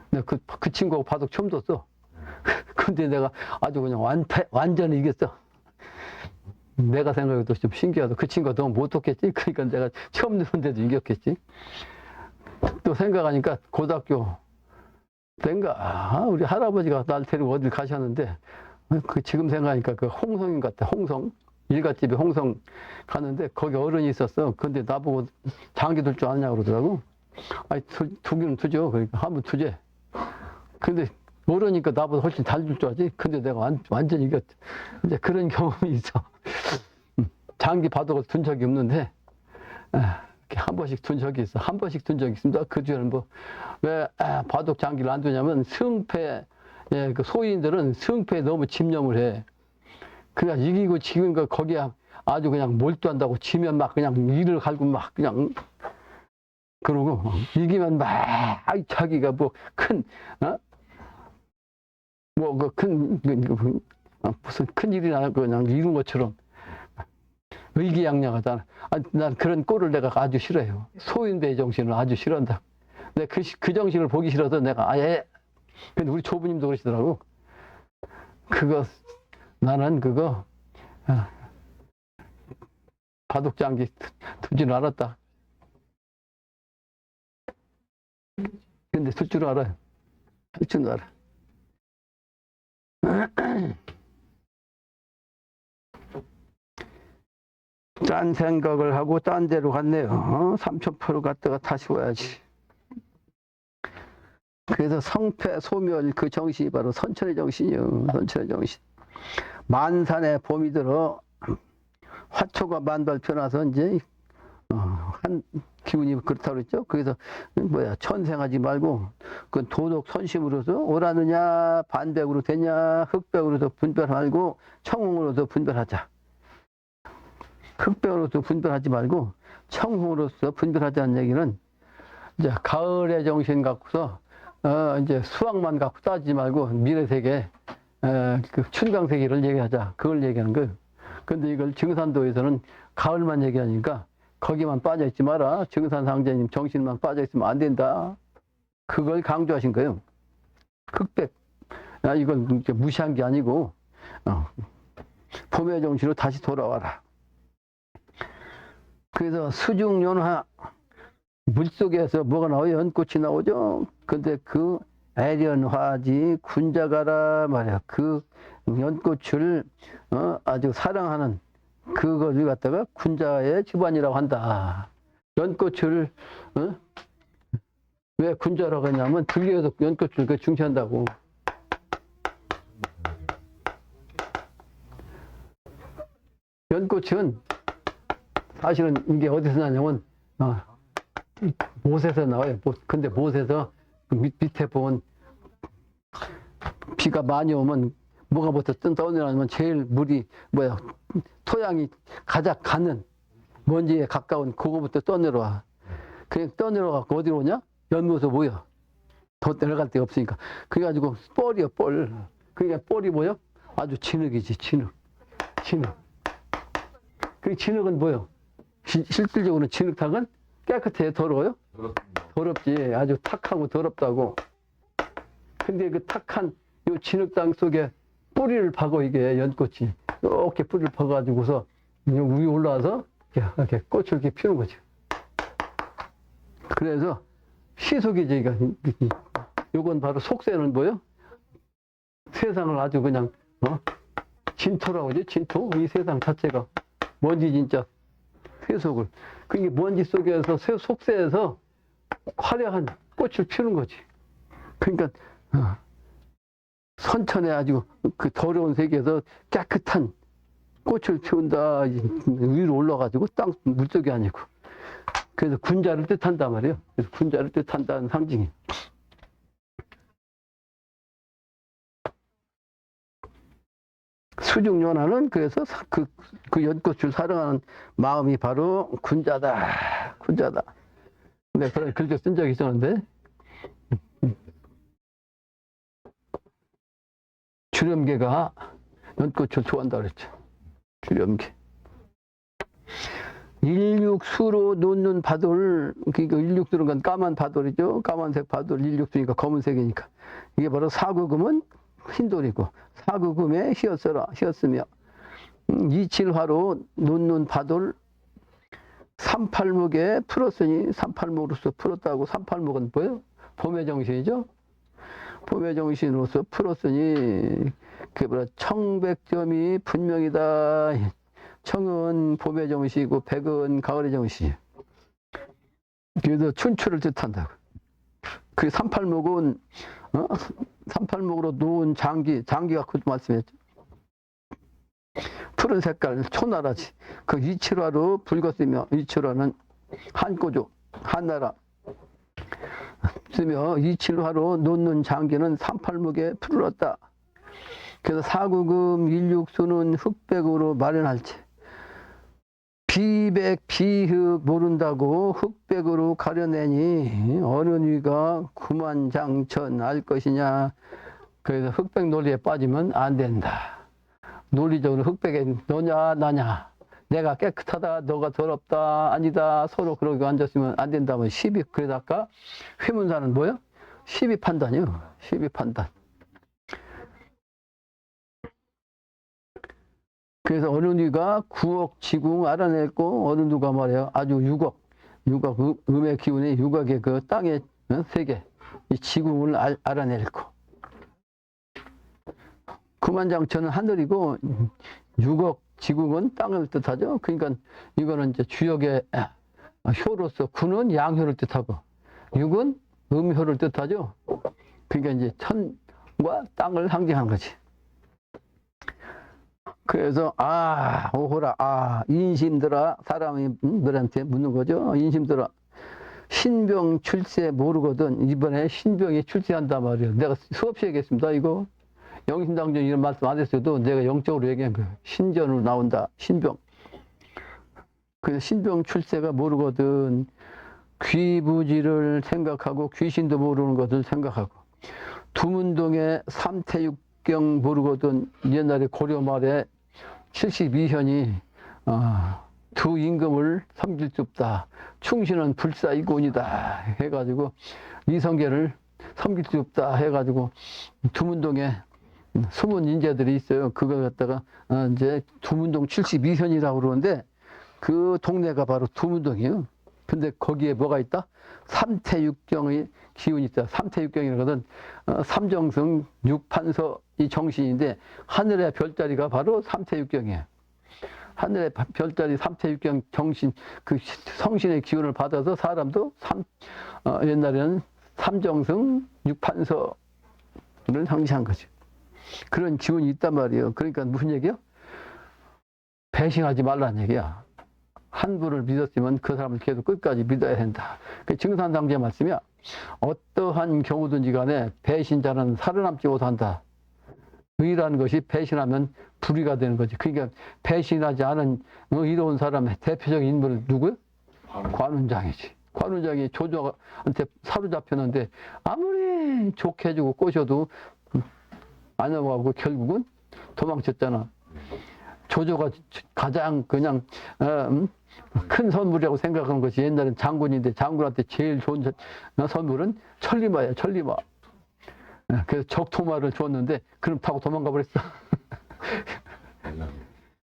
내가 그 친구하고 바둑 처음 뒀어. 근데 내가 아주 그냥 완전히 이겼어. 내가 생각해도 좀 신기하다. 그 친구가 너무 못했겠지? 그러니까 내가 처음 듣는데도 이겼겠지? 또 생각하니까 고등학교 때인가, 우리 할아버지가 날 데리고 어딜 가셨는데, 그 지금 생각하니까 그 홍성인 것 같아. 홍성. 일갓집에 홍성 가는데 거기 어른이 있었어. 근데 나보고 장기 둘 줄 아냐고 그러더라고. 아니, 두기는 두죠. 그러니까 한번 두재. 근데 모르니까 나보다 훨씬 잘 줄 줄 알지. 근데 내가 완전히 이겼. 이제 그런 경험이 있어. 장기 바둑을 둔 적이 없는데, 이렇게 한 번씩 둔 적이 있어. 한 번씩 둔 적이 있습니다. 그 중에는 뭐, 왜 바둑 장기를 안 두냐면 승패, 예, 그 소인들은 승패에 너무 집념을 해. 그냥 이기고 지는 거 거기에 아주 그냥 몰두한다고. 지면 막 그냥 이를 갈고 막 그냥 그러고, 이기면 막 자기가 뭐 큰, 뭐 그 큰, 무슨 큰 일이나 그냥 이룬 것처럼 의기양양하잖아. 난 그런 꼴을 내가 아주 싫어해요. 소인배의 정신을 아주 싫어한다. 내가 그 정신을 보기 싫어서 내가 아예. 근데 우리 조부님도 그러시더라고. 나는 그거 바둑장기 두지는 않았다. 근데 둘 줄 알아요. 둘 줄 알아. 딴 생각을 하고 딴 데로 갔네요. 삼천포로 갔다가 다시 와야지. 그래서 성패 소멸 그 정신이 바로 선천의 정신이요. 선천의 정신. 만산에 봄이 들어 화초가 만발 펴나서 이제 한 기운이 그렇다고 그랬죠. 그래서 천생하지 말고 그 도덕 선심으로서 오라느냐 반백으로 되냐 흑백으로서 분별 말고 청홍으로서 분별하자. 흑백으로서 분별하지 말고 청홍으로서 분별하자는 얘기는 이제 가을의 정신 갖고서 이제 수학만 갖고 따지지 말고 미래세계 그 춘강세계를 얘기하자. 그걸 얘기하는 거예요. 근데 이걸 증산도에서는 가을만 얘기하니까 거기만 빠져있지 마라. 증산상제님 정신만 빠져있으면 안 된다. 그걸 강조하신 거예요. 흑백. 이건 무시한 게 아니고 봄의 정신으로 다시 돌아와라. 그래서 수중연화 물속에서 뭐가 나와요? 연꽃이 나오죠. 근데 그 애련화지 군자가라 말이야. 그 연꽃을 아주 사랑하는 그것을 갖다가 군자의 집안이라고 한다. 연꽃을 왜 군자라고 했냐면 불교에서 연꽃을 중시한다고. 연꽃은 사실은 이게 어디서 나냐면 못에서 나와요. 근데 못에서 밑에 보면 비가 많이 오면 뭐가 부터 떠내려오면 제일 물이 토양이 가장 가는 먼지에 가까운 그거부터 떠내려와. 그냥 떠내려와갖고 어디로 오냐? 연못에 모여. 더 내려갈 데가 없으니까. 그래가지고 뻘이요, 뻘. 그러니까 뻘이 뭐요? 아주 진흙이지, 진흙. 그 진흙은 뭐요? 실질적으로는 진흙탕은 깨끗해, 더러워요? 더럽지. 아주 탁하고 더럽다고. 근데 그 탁한 요 진흙땅 속에 뿌리를 파고 이게 연꽃이 이렇게 뿌리를 파가지고서 위에 올라와서 이렇게 꽃을 이렇게 피우는 거죠. 그래서 시속이지. 이거 요건 바로 속세는 뭐예요? 세상을 아주 그냥 진토라고 하지. 진토. 이 세상 자체가 먼지 진짜 세속을. 그게 먼지 속에서 속세에서 화려한 꽃을 피우는 거지. 그러니까 선천에 아주 그 더러운 세계에서 깨끗한 꽃을 피운다. 위로 올라가지고 땅 물속이 아니고. 그래서 군자를 뜻한단 말이에요. 그래서 군자를 뜻한다는 상징이. 수중연화는 그래서 그 연꽃을 사랑하는 마음이 바로 군자다. 군자다. 근데 그런 글도 쓴 적이 있었는데 주렴개가 연꽃을 좋아한다 그랬죠. 주렴개. 일육수로 놓는 바돌, 그러니까 일육수는 건 까만 바돌이죠. 까만색 바돌, 일육수니까 검은색이니까. 이게 바로 사구금은 흰돌이고, 사구금에 휘었으며, 이칠화로 놓는 바돌 삼팔목에 풀었으니 삼팔목으로서 풀었다고. 삼팔목은 뭐예요? 봄의 정신이죠. 봄의 정신으로서 풀었으니 그게 뭐라 청백점이 분명이다. 청은 봄의 정신이고 백은 가을의 정신이에요. 그래서 춘추를 뜻한다. 그 삼팔목은 삼팔목으로 놓은 장기가 그 말씀했죠. 푸른 색깔 초나라지. 그 이칠화로 붉었으며 이칠화는 한꼬조 한나라 쓰며 이칠화로 놓는 장기는 삼팔목에 풀었다. 그래서 사구금 일육수는 흑백으로 마련할지. 비백 비흑 모른다고 흑백으로 가려내니 어느 누이가 구만장천 알 것이냐. 그래서 흑백 논리에 빠지면 안 된다. 논리적으로 흑백에 너냐 나냐, 내가 깨끗하다 너가 더럽다 아니다, 서로 그러고 앉았으면 안 된다면 시비. 그래서 아까 회문사는 뭐예요? 시비 판단이요. 시비 판단. 그래서 어느 누가 구억 지궁 알아냈고 어느 누가 말해요 아주 육억 음의 기운이 육억의 그 땅의 세계 이 지궁을 알아냈고. 구만장천은 하늘이고 육억 지궁은 땅을 뜻하죠. 그러니까 이거는 이제 주역의 효로서 구는 양효를 뜻하고 육은 음효를 뜻하죠. 그러니까 이제 천과 땅을 상징하는 거지. 그래서 오호라 인심들아, 사람들한테 묻는 거죠. 인심들아, 신병 출세 모르거든. 이번에 신병이 출세한단 말이에요. 내가 수없이 얘기했습니다. 이거 영신당전 이런 말씀 안 했어도 내가 영적으로 얘기한 거예요. 신전으로 나온다. 신병. 그래서 신병 출세가 모르거든. 귀부지를 생각하고 귀신도 모르는 것을 생각하고 두문동의 삼태육경 모르거든. 옛날에 고려 말에 72현이 두 임금을 섬길 수 없다. 충신은 불사이곤이다 해가지고 이성계를 섬길 수 없다 해가지고 두문동에 숨은 인재들이 있어요. 그걸 갖다가 이제 두문동 72현이라고 그러는데 그 동네가 바로 두문동이에요. 근데 거기에 뭐가 있다? 삼태육경의 기운이 있다. 삼태육경이라거든. 삼정승 육판서 이 정신인데 하늘의 별자리가 바로 삼태육경이에요. 하늘의 별자리 삼태육경 정신, 그 성신의 기운을 받아서 사람도 옛날에는 삼정승 육판서를 상징한 거죠. 그런 기운이 있단 말이에요. 그러니까 무슨 얘기야? 배신하지 말라는 얘기야. 한 분을 믿었으면 그 사람을 계속 끝까지 믿어야 된다. 그 증산상제 말씀이야. 어떠한 경우든지 간에 배신자는 살아남지 못한다. 의라는 것이 배신하면 불의가 되는 거지. 그러니까 배신하지 않은 의로운 사람의 대표적인 인물은 누구야? 관운장이지. 관운장이 조조한테 사로잡혔는데 아무리 좋게 해주고 꼬셔도 안 넘어가고 결국은 도망쳤잖아. 조조가 가장 그냥 큰 선물이라고 생각하는 것이 옛날엔 장군인데 장군한테 제일 좋은 선물은 천리마야. 천리마. 그래서 적토마를 줬는데 그럼 타고 도망가 버렸어.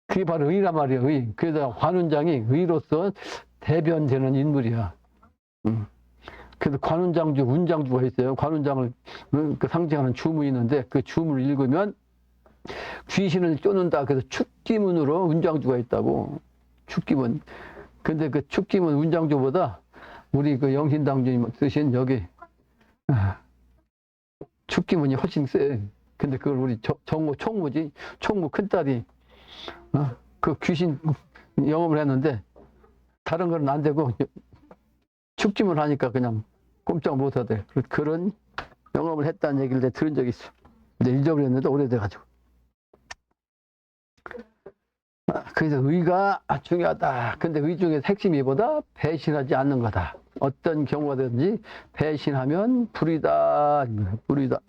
그게 바로 의란 말이야. 의. 그래서 관운장이 의로서 대변되는 인물이야. 그래서 관운장주, 운장주가 있어요. 관운장을 그 상징하는 주문이 있는데 그 주문을 읽으면 귀신을 쫓는다. 그래서 축기문으로 운장주가 있다고. 축기문. 근데 그 축기문 운장주보다 우리 그 영신당주님 쓰신 여기 축기문이 훨씬 세. 근데 그걸 우리 총무지. 총무 큰딸이 그 귀신 영업을 했는데 다른 건 안 되고 축기문 하니까 그냥 꼼짝 못 하대. 그런 영업을 했다는 얘기를 내가 들은 적이 있어. 근데 잊어버렸는데 오래돼가지고. 그래서 의가 중요하다. 근데 의 중에 핵심이 뭐다? 배신하지 않는 거다. 어떤 경우든지 배신하면 불이다. 불이다.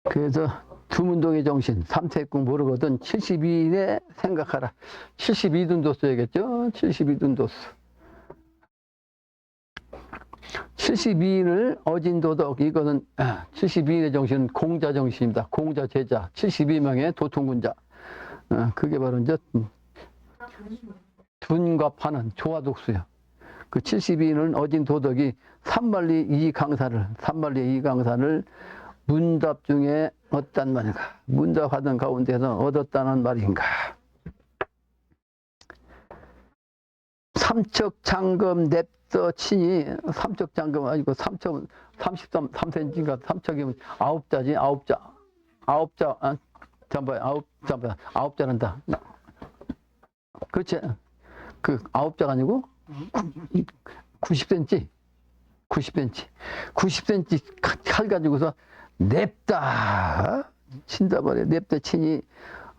그래서 두문동의 정신, 삼태국 모르거든 72인에 생각하라. 72둔도 써야겠죠? 72둔도 써. 72인을 어진도덕, 이거는 72인의 정신은 공자 정신입니다. 공자 제자, 72명의 도통군자. 그게 바로 이제 둔과 파는 조화독수요. 그 72인은 어진도덕이 삼만리 이강사를 문답 중에 어떤 말인가? 문답하던 가운데서 얻었다는 말인가? 삼척장검 냅서 친이, 삼척장검 아니고 33cm인가? 삼척이면 9자지, 9자, 아홉 자란다. 그렇지? 그 9자가 아니고 90cm. 90cm 칼 가지고서 냅다 친다 말이야. 냅다 치니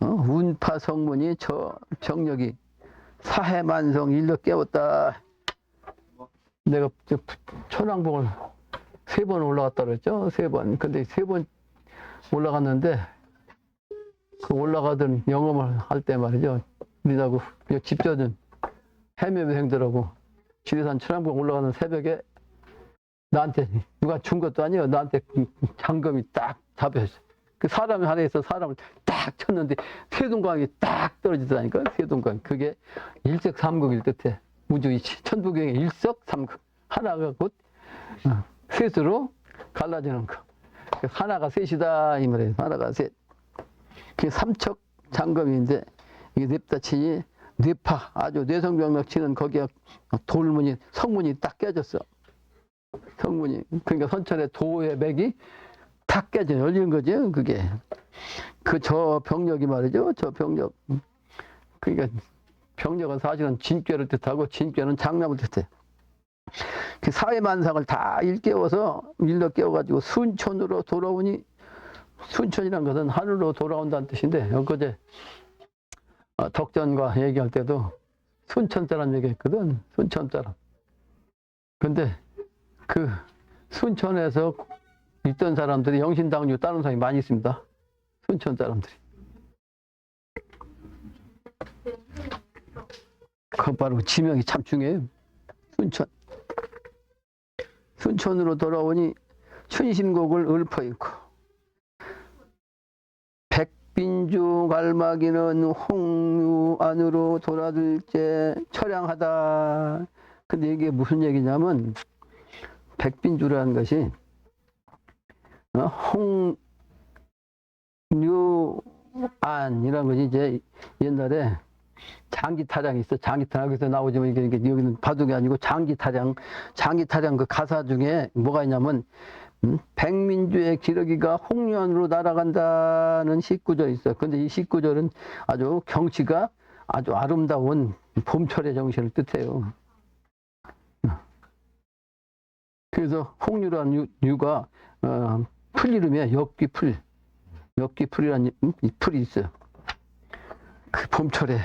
운파 성문이 저 병력이 사해만성 일러 깨웠다. 내가 천왕봉을 3번 올라갔다 그랬죠. 3번. 근데 3번 올라갔는데 그 올라가던 영업을 할 때 말이죠. 우리하고 집전은 해매매 행더라고. 지리산 천왕봉 올라가는 새벽에 나한테 누가 준 것도 아니에요. 나한테 장검이 딱 잡혔어. 그 사람이 하나 있어 사람을 딱 쳤는데 세동강이 딱 떨어지더라니까. 세동강. 그게 일석삼극일 듯해. 우주이치. 천부경의 일석삼극. 하나가 곧 셋으로 갈라지는 거. 하나가 셋이다 이 말이에요. 하나가 셋. 그게 삼척 장검인데 이게 냅다 치니 뇌파 아주 뇌성병력 치는 거기에 돌문이 성문이 딱 깨졌어. 성문이. 그러니까 선천의 도의 맥이 탁 깨져 열리는 거죠. 그게 저 병력이 말이죠. 저 병력. 그러니까 병력은 사실은 진꾀를 뜻하고 진꾀는 장남을 뜻해. 그 사회만상을 다 일깨워서 일러 깨워가지고 순천으로 돌아오니, 순천이란 것은 하늘로 돌아온다는 뜻인데 엊그제 덕전과 얘기할 때도 순천 사람 얘기했거든. 순천 사람. 근데 그 순천에서 있던 사람들이 영신당주 다른 사람이 많이 있습니다. 순천 사람들이. 그 바로 지명이 참 중요해요. 순천. 순천으로 돌아오니 춘심곡을 읊어있고 백빈주 갈마기는 홍유 안으로 돌아들제 처량하다. 근데 이게 무슨 얘기냐면 백빈주라는 것이 홍유안이라는 것이 이제 옛날에 장기타량이 있어. 장기타량에서 나오지만 이게 여기는 바둑이 아니고 장기타량 그 가사 중에 뭐가 있냐면 백민주의 기러기가 홍유안으로 날아간다는 시구절이 있어. 근데 이 시구절은 아주 경치가 아주 아름다운 봄철의 정신을 뜻해요. 그래서 홍유라는 유가 풀 이름이야. 엽기풀이라는 풀이 있어요. 그 봄철에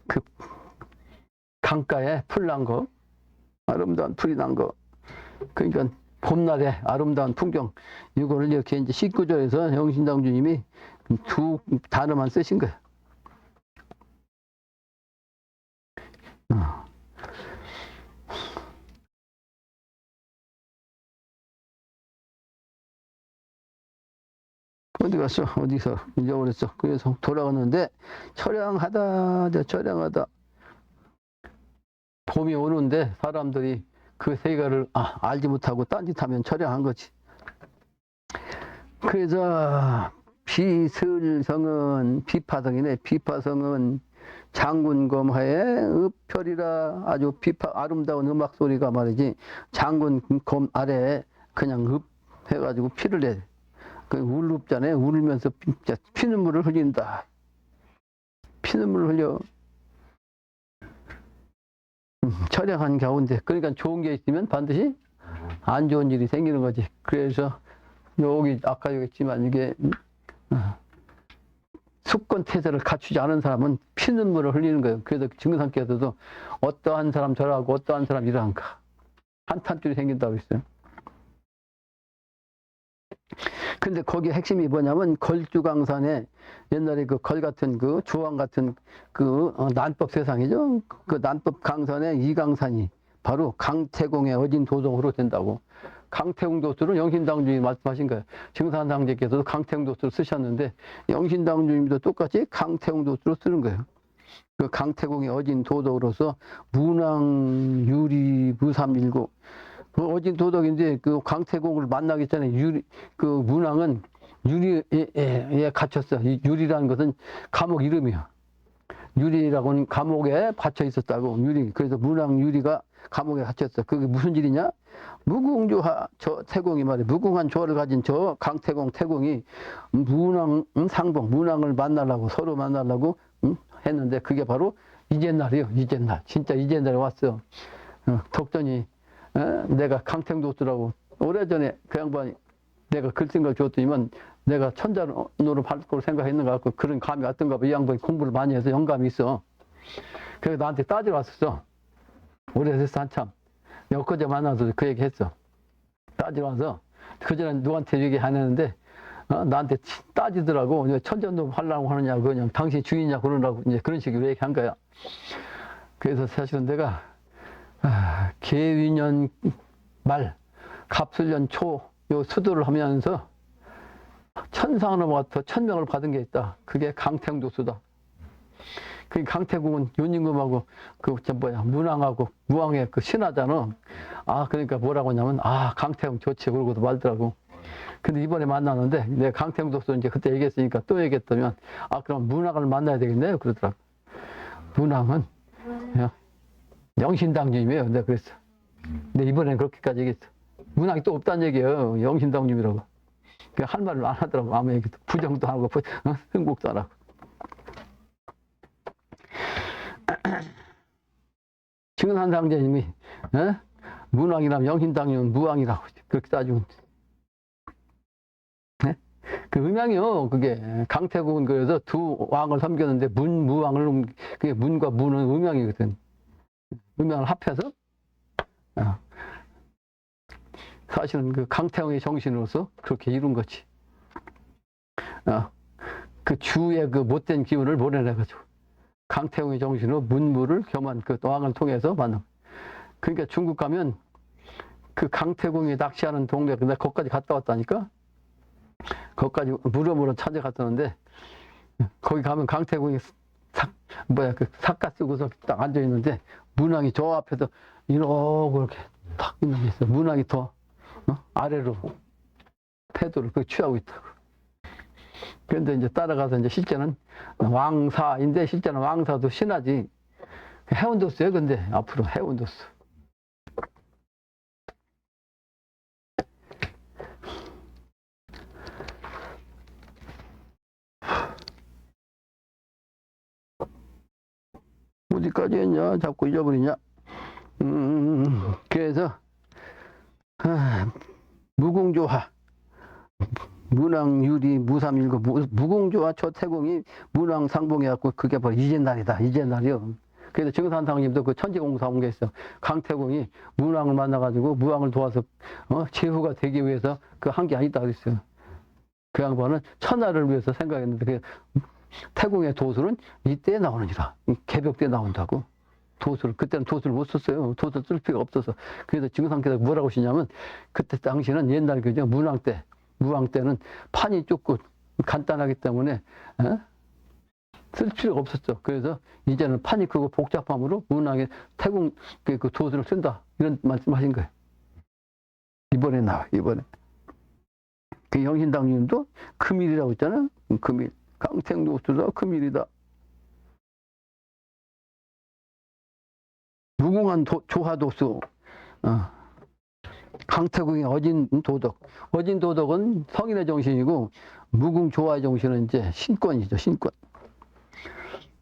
그 강가에 풀 난 거, 아름다운 풀이 난 거. 그러니까 봄날에 아름다운 풍경. 이거를 이렇게 이제 19절에서 영신당주님이 두 단어만 쓰신 거예요. 어디 갔어? 어디서 잊어버렸어? 그래서 돌아갔는데 처량하다. 봄이 오는데 사람들이 그 세계를 알지 못하고 딴짓하면 처량한 거지. 그래서 비설성은 비파성이네. 비파성은 장군검하에 읍별이라. 아주 아름다운 음악 소리가 말이지. 장군검 아래에 그냥 읍 해가지고 피를 내. 그 울읍잖아요. 울면서 피눈물을 흘린다. 피눈물을 흘려. 처량한 가운데. 그러니까 좋은 게 있으면 반드시 안 좋은 일이 생기는 거지. 그래서 여기 아까 얘기했지만 이게 수권태세를 갖추지 않은 사람은 피눈물을 흘리는 거예요. 그래서 증상께서도 어떠한 사람 저러하고 어떠한 사람 이러한가 한탄줄이 생긴다고 했어요. 근데 거기 핵심이 뭐냐면 걸주강산에 옛날에 그 걸 같은 그 주황 같은 그 난법 세상이죠. 그 난법 강산에 이강산이 바로 강태공의 어진 도덕으로 된다고. 강태공 도수는 영신당주님 말씀하신 거예요. 증산상제께서도 강태공 도수를 쓰셨는데 영신당주님도 똑같이 강태공 도수로 쓰는 거예요. 그 강태공의 어진 도덕으로서 문왕 유리 무삼일고 그 어진 도덕인데 그 강태공을 만나기 전에 그 문왕은 유리에 갇혔어. 유리라는 것은 감옥 이름이야. 유리라고는 감옥에 갇혀 있었다고. 유리. 그래서 문왕 유리가 감옥에 갇혔어. 그게 무슨 일이냐? 무궁조하 저 태공이 말이야. 무궁한 조화를 가진 저 강태공 태공이 문왕 상봉 문왕을 만나려고 서로 만나려고 했는데 그게 바로 이튿날이요. 이튿날. 진짜 이튿날에 왔어. 덕전이 내가 강태공도수라고 오래전에 그 양반이 내가 글 쓴 걸 줬더니만 내가 천자로 할 거로 생각했는 것 같고 그런 감이 왔던가 봐. 이 양반이 공부를 많이 해서 영감이 있어. 그래서 나한테 따지러 왔었어. 오래됐어 한참. 내가 엊그제 만나서 그 얘기 했어. 따지러 와서 그전에 누구한테 얘기 안 했는데 나한테 따지더라고. 천전도 하려고 하느냐 그냥 당신 주인이냐 그러라고 이제 그런 식으로 얘기한 거야. 그래서 사실은 내가 계위년 말 갑술년 초 요 수도를 하면서 천상으로부터 1000명을 받은 게 있다. 그게 강태공도수다. 그 강태공은 윤임금하고 그 문왕하고 무왕의 그 신하잖아. 그러니까 뭐라고 하냐면 강태공 좋지 그러고도 말더라고. 근데 이번에 만나는데 내가 강태공도수 이제 그때 얘기했으니까 또 얘기했다면 그럼 문왕을 만나야 되겠네요 그러더라고. 문왕은 영신당님이에요. 내가 그랬어. 근데 이번엔 그렇게까지 얘기했어. 문왕이 또 없다는 얘기예요. 영신당님이라고. 할 말을 안 하더라고. 아무 얘기도 부정도 하고 흥국도 안 하고. 증산상제님이 문왕이라면 영신당이면 무왕이라고 그렇게 따지고. 그 음양이요. 그게 강태국은 그래서 두 왕을 섬겼는데 무왕을 그게 문과 무는 음양이거든. 음양을 합해서 사실은 그 강태공의 정신으로서 그렇게 이룬 거지. 그 주의 그 못된 기운을 몰아내가지고 강태공의 정신으로 문무를 겸한 그 왕을 통해서 만나. 그러니까 중국 가면 그 강태공이 낚시하는 동네, 내가 거기까지 갔다 왔다니까? 거기까지 물어물어 찾아갔었는데, 거기 가면 강태공이 그 삿가 쓰고서 딱 앉아있는데, 문왕이 저 앞에서 이러고 이렇게 탁 있는 게 있어. 문왕이 더 아래로 태도를 그 취하고 있다고. 그런데 이제 따라가서 이제 실제는 왕사인데 실제는 왕사도 신하지. 해운도수예요. 근데 앞으로 해운도수. 어디까지 했냐? 자꾸 잊어버리냐? 그래서 무궁조화 문왕유리 무삼일고 무궁조화 초태공이 문왕 상봉해갖고 그게 바로 이튿날이다. 이튿날이요. 그래서 증산상님도 그 천지공사 온 게 있어. 강태공이 문왕을 만나가지고 무왕을 도와서 제후가 되기 위해서 그 한 게 아니다 그랬어요. 그 양반은 천하를 위해서 생각했는데 그 태공의 도수는 이때 나오느니라. 개벽 때 나온다고. 도수를 그때는 도수를 못 썼어요. 도수 쓸 필요가 없어서. 그래서 증상께서 뭐라고 하시냐면 그때 당시는 옛날 그죠 문왕 때 무왕 때는 판이 좁고 간단하기 때문에 쓸 필요가 없었죠. 그래서 이제는 판이 크고 복잡함으로 문왕의 태공 그 도수를 쓴다 이런 말씀하신 거예요. 이번에 나와 이번에 그 영신당님도 금일이라고 했잖아요. 금일 강태공도수다 금일이다. 무궁한 조화도수 강태공의 어진 도덕. 어진 도덕은 성인의 정신이고 무궁조화의 정신은 이제 신권이죠. 신권.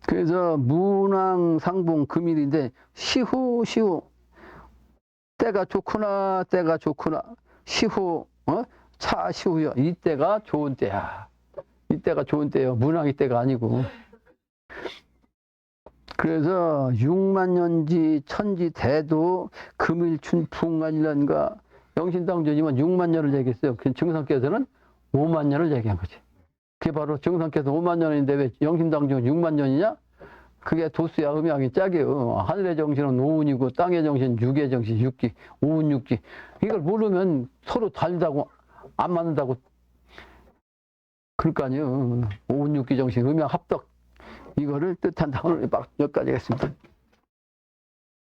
그래서 문왕 상봉 금일인데 시후 때가 좋구나 시후 차 시후요. 이때가 좋은 때야. 이때가 좋은 때예요. 문왕이 때가 아니고. 그래서 6만년지 천지 대도 금일춘 풍안일년과 영신당주님은 6만년을 얘기했어요. 증상께서는 5만년을 얘기한 거지. 그게 바로 증상께서 5만년인데 왜 영신당주는 6만년이냐? 그게 도수야 음양이 짝이요. 하늘의 정신은 오운이고 땅의 정신은 육의 정신, 육기, 오운 육기. 이걸 모르면 서로 다르다고 안 맞는다고 그럴 거 아니에요. 오운 육기 정신 음양 합덕 이거를 뜻한다. 오늘 여기까지 하겠습니다.